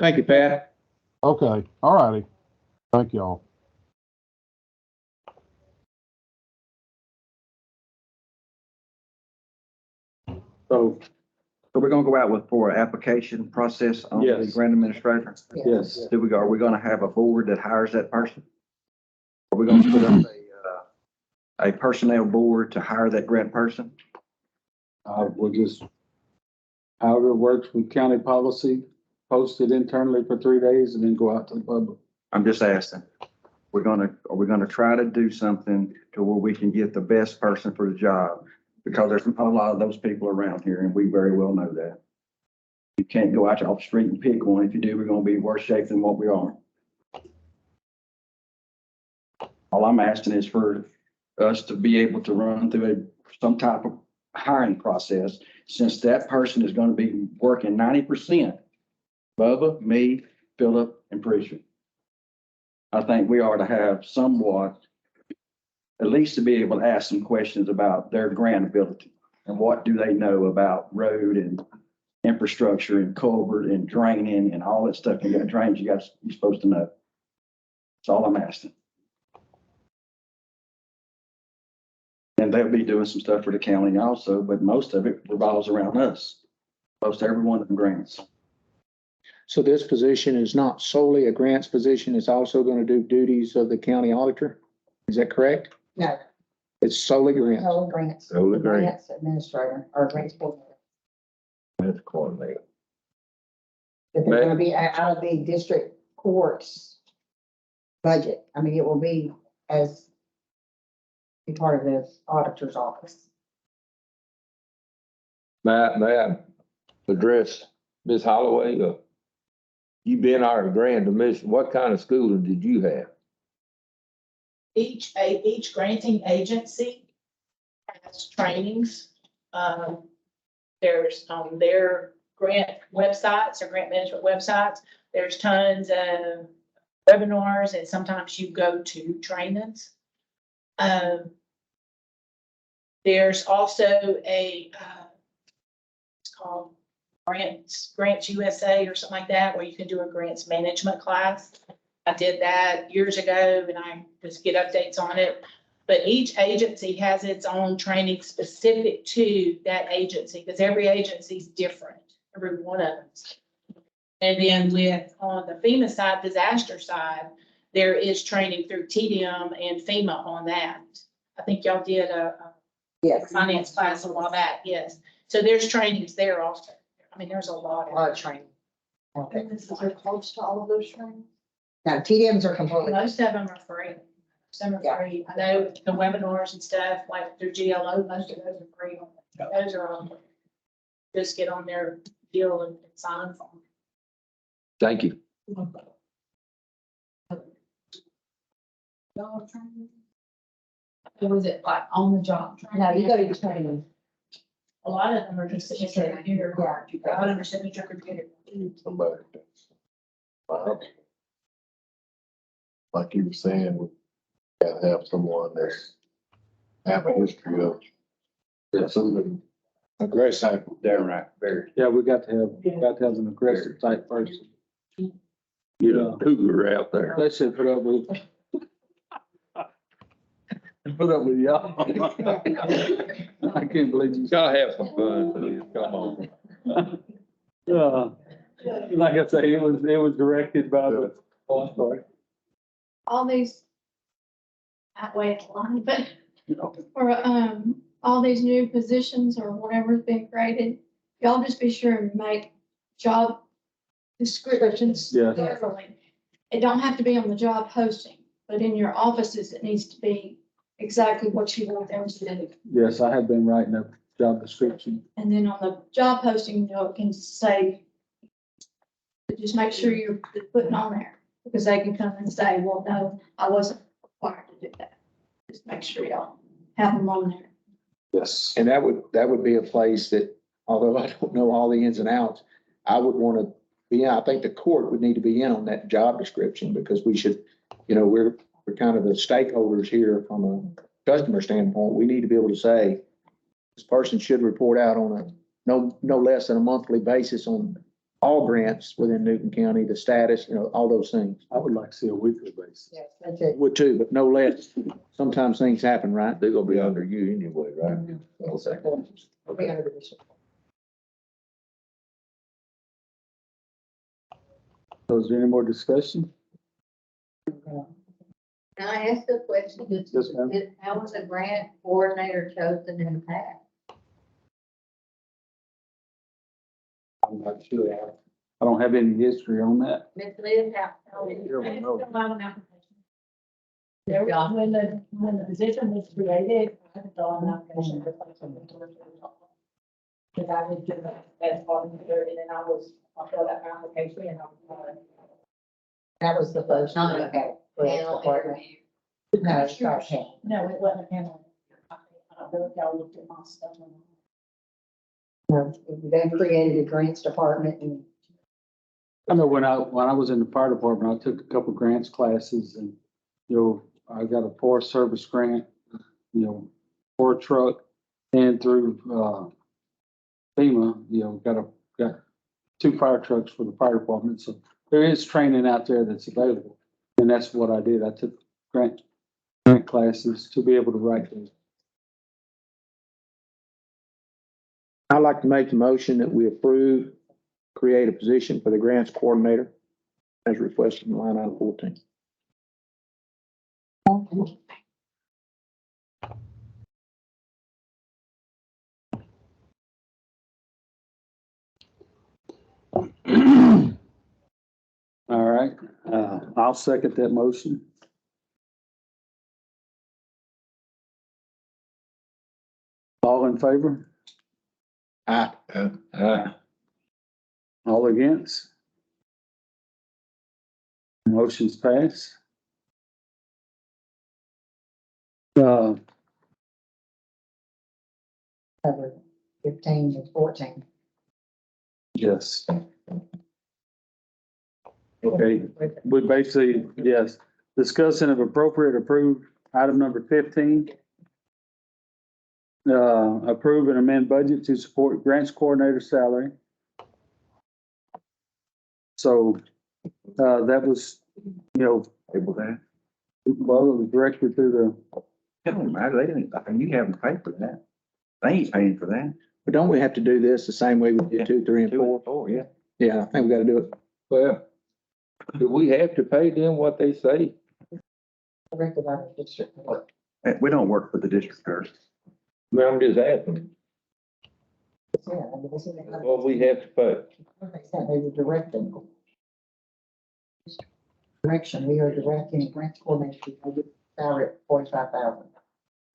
Thank you, Pat. Okay. All righty. Thank y'all. So we're gonna go out for application process on the Yes. grant administrator? Yes. Are we gonna have a board that hires that person? Are we gonna put up a personnel board to hire that grant person? We'll just, however it works with county policy, post it internally for 3 days and then go out to the public. I'm just asking. Are we gonna try to do something to where we can get the best person for the job? Because there's a lot of those people around here and we very well know that. You can't go out off the street and pick one. If you do, we're gonna be worse shape than what we are. All I'm asking is for us to be able to run through some type of hiring process, since that person is gonna be working 90%. Bubba, me, Philip, and Preacher. I think we ought to have somewhat, at least to be able to ask some questions about their grant ability and what do they know about road and infrastructure and culvert and draining and all that stuff. You got drainage, you're supposed to know. That's all I'm asking. And they'll be doing some stuff for the county also, but most of it revolves around us. Most every one of them grants. So this position is not solely a grants position, it's also going to do duties of the county auditor? Is that correct? No, It's solely grants. no grants. Solely The grants. Grants administrator or grants coordinator. That's coordinated. If they're gonna be out of the district court's budget, I mean, it will be as be part of the auditor's office. May I address Ms. Holloway? You've been our grand admission. What kind of schooling did you have? Each granting agency has trainings. There's on their grant websites or grant management websites, there's tons of webinars and sometimes you go to trainings. There's also a, it's called Grants USA or something like that, where you can do a grants management class. I did that years ago and I just get updates on it. But each agency has its own training specific to that agency, because every agency is different, every one of them. And then with, on the FEMA side, disaster side, there is training through TDM and FEMA on that. I think y'all did a Yes. finance class a while back, yes. So there's trainings there also. I mean, there's a lot of training. And this is close to all of those trainings? Now, TDMs are completely. Most of them are free. December free. I know the webinars and stuff, like through GLO, most of those are free. Those are on, just get on their deal and sign them. Thank you. Job training? Or was it like on the job? training? No, you go to your training. A lot of them are just signature computer. A lot of them are signature computer. Somebody. Like you were saying, we gotta have someone that's have a history of. Yeah, something aggressive. Darn right, very. Yeah, we got to have an aggressive type person. You know, cougar out there. They should put up with. Put up with y'all. I can't believe you. Gotta have some fun, please. Come on. Like I say, it was directed by the. Oh, I'm sorry. All these, way it's line, but for, all these new positions or whatever's been created, y'all just be sure and make job descriptions Yeah. thoroughly. It don't have to be on the job posting, but in your offices, it needs to be exactly what you want them to do. Yes, I have been writing a job description. And then on the job posting, it can say, just make sure you're putting on there, because they can come and say, well, no, I wasn't required to do that. Just make sure y'all have them on there. Yes. And that would be a place that, although I don't know all the ins and outs, I would want to be, I think the court would need to be in on that job description, because we should, we're kind of the stakeholders here from a customer standpoint. We need to be able to say, this person should report out on a no less than a monthly basis on all grants within Newton County, the status, all those things. I would like to see a weekly basis. Yes, that's it. Would too, but no less. Sometimes things happen, right? They're gonna be under you anyway, right? Yes, sir. We'll be under the district. So is there any more discussion? Can I ask a question? Yes, ma'am. How was a grant coordinator chosen in the past? I'm not sure. I don't have any history on that. Ms. Liz, how did Here we go. There was, when the position was created, I had done an application for placement. Cause I was doing that as part of it, and then I filled out my application and I was. that was the first time, okay. Panel interview. No, it's not panel. No, it wasn't a panel. I don't know if y'all looked at my stuff. No, they created a grants department and I know when I was in the fire department, I took a couple grants classes and, I got a Forest Service grant, for a truck, and through, FEMA, got 2 fire trucks for the fire department. So there is training out there that's available. And that's what I did. I took grant classes to be able to write those. I'd like to make the motion that we approve, create a position for the grants coordinator as requested in line item 14. All right, I'll second that motion. All in favor? Aye. All against? Motion's passed. covered 15 and 14. Yes. Okay, we basically, yes, discussing of appropriate approved item number 15. Approve and amend budget to support grants coordinator salary. So, that was, Able that. well, it was directed to the, It don't matter, they didn't, you haven't paid for that. They ain't paying for that. But don't we have to do this the same way we did 2, 3, and 4? 4, yeah. Yeah, I think we gotta do it. Well, do we have to pay them what they say? Directed by the district. We don't work for the district first. Well, I'm just asking, Yeah, I mean, this is what we have to pay. they said they were directing. Direction, we are directing grants coordinator. salary at 45,000.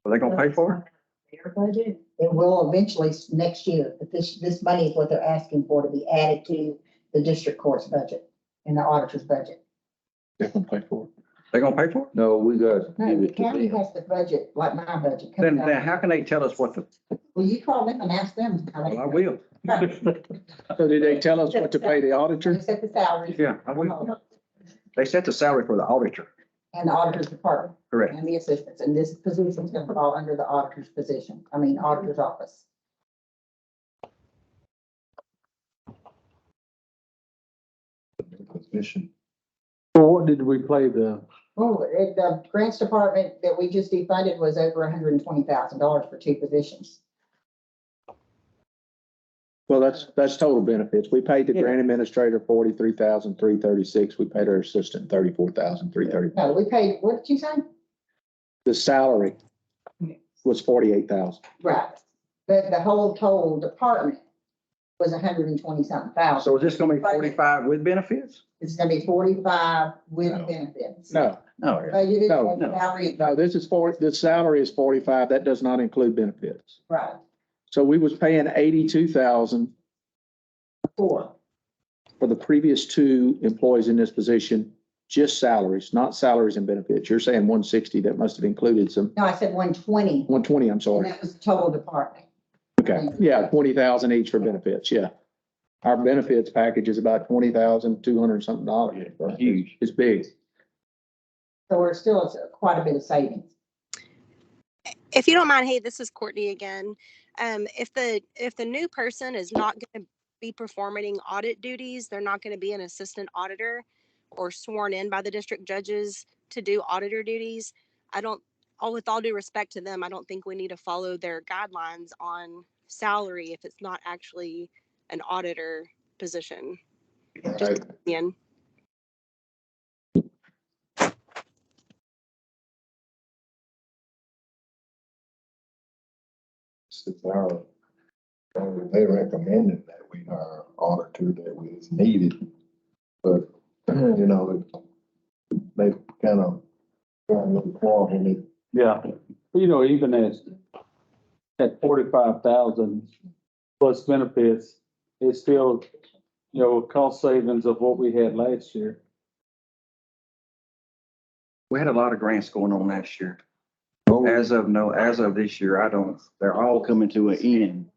Are they gonna pay for Their budget. It will eventually next year, but this money is what they're asking for to be added to the district court's budget and the auditor's budget. They're gonna pay for it. it? They gonna pay for it? No, we got to No, give the it to county them. has the budget, like my budget. Then how can they tell us what the, Well, you call them and ask them. how they- well, I will. So did they tell us what to pay the auditor? They set the salaries. Yeah, I will. They set the salary for the auditor, And the auditor's department. correct? And the assistants, and this position is gonna fall under the auditor's position, auditor's office. Position. Well, what did we play the, Oh, the grants department that we just defunded was over $120,000 for 2 positions. Well, that's total benefits. We paid the grant administrator 43,336. We paid our assistant 34,330. No, we paid, what did you say? The salary was 48,000. Right, but the whole total department was 120-something thousand. So is this gonna be 45 with benefits? It's gonna be 45 with No. benefits. No, No. Budgeted No, and salary, no, the salary is 45. That does not include benefits. right, So we was paying 82,000 four. for the previous 2 employees in this position, just salaries, not salaries and benefits. You're saying 160, that must have included some, No, I said 120, 120, I'm and sorry. that was the total department. Okay, yeah, 20,000 each for benefits, yeah. Our benefits package is about 20,200 something dollars. Huge. It's big. So we're still at quite a bit of savings. If you don't mind, hey, this is Courtney again. If the new person is not going to be performing audit duties, they're not going to be an assistant auditor or sworn in by the district judges to do auditor duties. With all due respect to them, I don't think we need to follow their guidelines on salary if it's not actually an auditor position. Just an opinion. They recommended that we hire auditor that was needed, but, you know, they kind of got a little far when they. yeah, even at 45,000 plus benefits, it's still, cost savings of what we had last year. We had a lot of grants going on last year. As of this year, they're all coming to an end.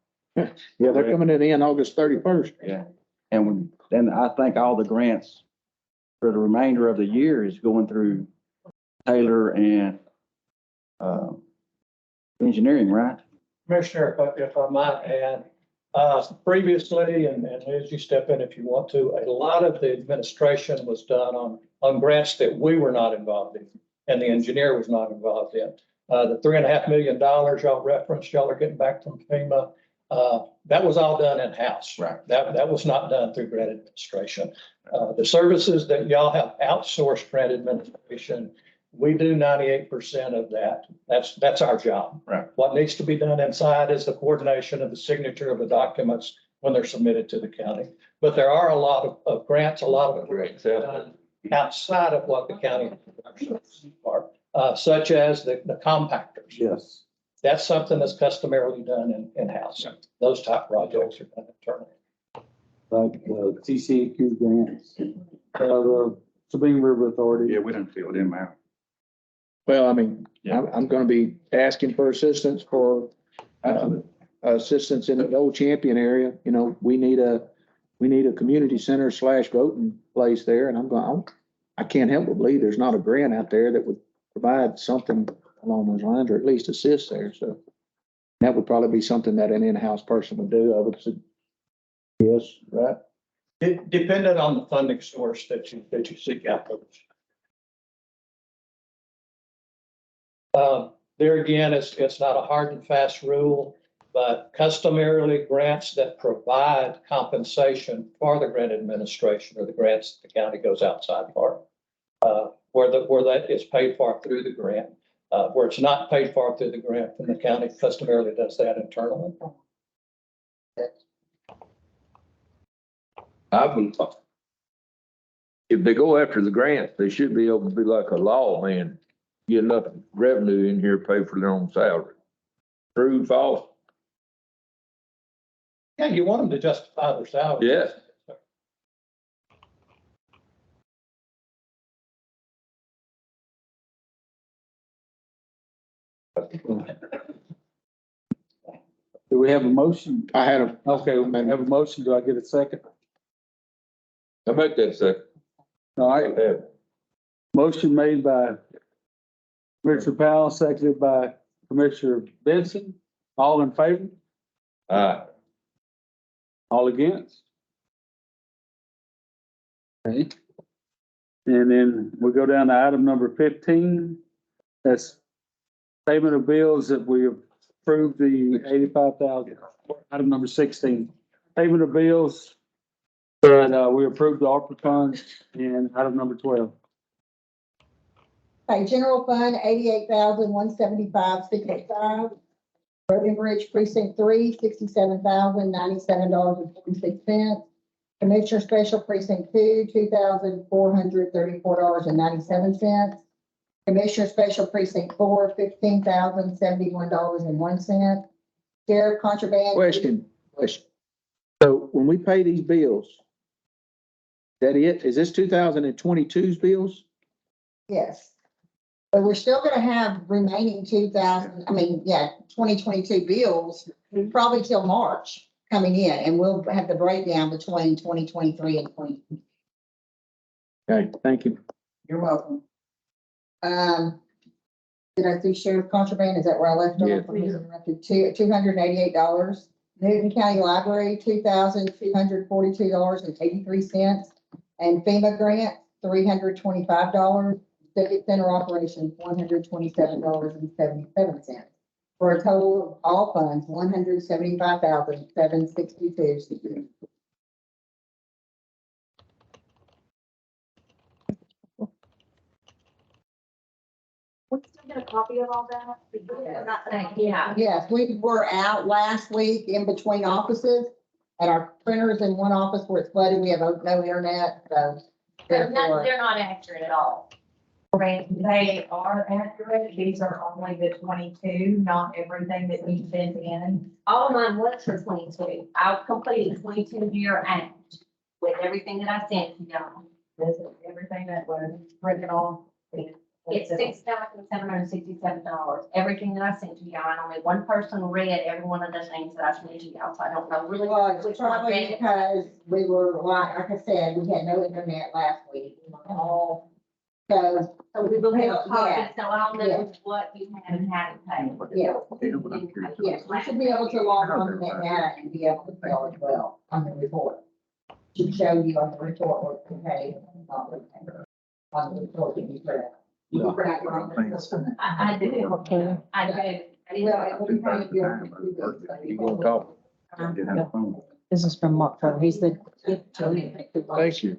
Yeah, they're coming in the end August 31st. Yeah. And then I think all the grants for the remainder of the year is going through Taylor and, engineering, right? Commissioner, if I might add, previously, and as you step in if you want to, a lot of the administration was done on grants that we were not involved in and the engineer was not involved in. The $3.5 million y'all referenced, y'all are getting back from FEMA. That was all done in-house. Right. That was not done through grant administration. The services that y'all have outsourced grant administration, we do 98% of that. That's our job. Right. What needs to be done inside is the coordination of the signature of the documents when they're submitted to the county. But there are a lot of grants, a lot of grants done outside of what the county are, such as the compactors. Yes. That's something that's customarily done in-house. Those type projects are done internally. Like TCEQ grants, the Sabine River Authority. Yeah, we didn't fill them out. Well, I mean, Yeah. I'm gonna be asking for assistance assistance in the Old Champion area. We need a community center / voting place there, and I can't help but believe there's not a grant out there that would provide something along those lines, or at least assist there, so. That would probably be something that an in-house person would do, I would say. Yes, right? Dependent on the funding source that you seek out. There again, it's not a hard and fast rule, but customarily grants that provide compensation for the grant administration or the grants the county goes outside for, where that is paid for through the grant. Where it's not paid for through the grant, then the county customarily does that internally. If they go after the grants, they should be able to be like a lawman get enough revenue in here to pay for their own salary. True, false? Yeah, you want them to justify their salary. Yes. Do we have a motion? I had a, Okay, we have a motion. Do I get a second? I make that second. All right, motion made by Commissioner Powell, seconded by Commissioner Benson. All in favor? All against? Okay. And then we'll go down to item number 15. That's payment of bills that we approved the 85,000. Item number 16, payment of bills that we approved the ARPA funds, and item number 12. Okay, general fund, 88,175.65. Road and Bridge Precinct 3, $67,097.46. Commissioner Special Precinct 2, $2,434.97. Commissioner Special Precinct 4, $15,071.01. Sheriff Contraband. question. So when we pay these bills, is that it? Is this 2022's bills? Yes. But we're still gonna have remaining 2022 bills, probably till March coming in, and we'll have the breakdown between 2023 and 20. Okay, thank you. You're welcome. Did I see Sheriff Contraband? Is that where I left off? Yeah. $288. Newton County Library, $2,242.83. And FEMA grant, $325. Civic Center operations, $127.77. For a total of all funds, $175,762. We still get a copy of all that? Yeah. Yes, we were out last week in between offices, and our printers in one office where it's flooded, we have no internet, so. They're not accurate at all. They are accurate. These are only the 22, not everything that we sent in. All of mine was for 22. I completed 22-year act with everything that I sent to y'all. This is everything that was written off. It's $6,767. Everything that I sent to y'all, and only one person read every one of the things that I sent to y'all, so I don't know really Well, it's which one probably read it. because we were, like I said, we had no internet last week. So So we will have a copy, Yeah. so I'll know Yeah. what you have and had to pay. Yeah. Yes, we should be able to log on to that data and be able to tell as well on the report. To show you on the report what we paid, not what we paid. On the report that you read. You can print out your own. I do. Okay. I do. Well, it will be part of your- You gonna talk? This is from Mark Carter. He's the. Thank you.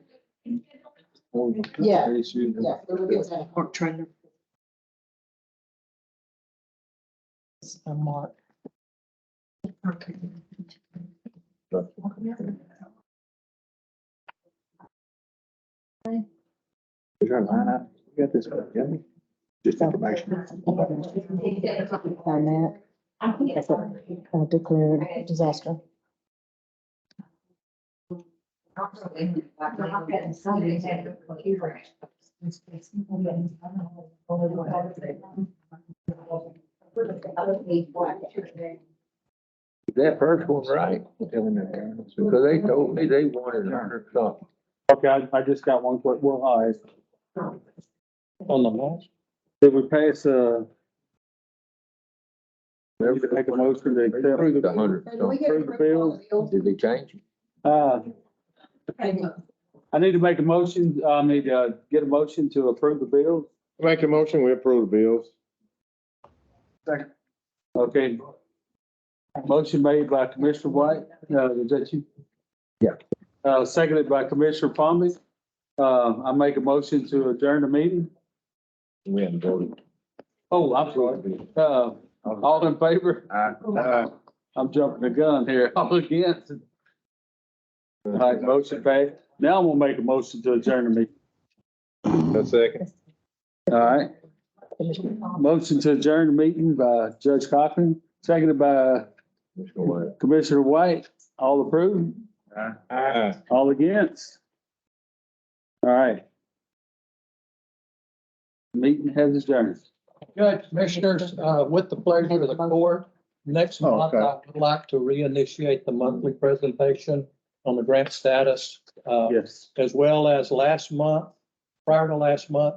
Yeah. Yes, it will be that. Mark Trailer. This is from Mark. Is there a line up? You got this, Jimmy? Just information. On that. That's a declared disaster. That first one right? Because they told me they wanted 100 something. Okay, I just got one quick, well, all right. On the last? Did we pass, make a motion to accept? Approved 100 So do we something. get Approve the bills? Did they change it? I need to make a motion, I need to get a motion to approve the bills. Make a motion, we approve the bills. Okay. Motion made by Commissioner White, is that you? Yeah. Seconded by Commissioner Palmy. I make a motion to adjourn the meeting. We haven't voted. Oh, I'm sorry. All in favor? I'm jumping the gun here. All against? All right, motion passed. Now I'm gonna make a motion to adjourn the meeting. A second. All right. Motion to adjourn the meeting by Judge Cochran, seconded by Commissioner White. All approved? All against? All right. Meeting has adjourned. Judge, Commissioners, with the pleasure of the court, next month, Okay. I would like to reinitiate the monthly presentation on the grant status, Yes. as well as last month, prior to last month,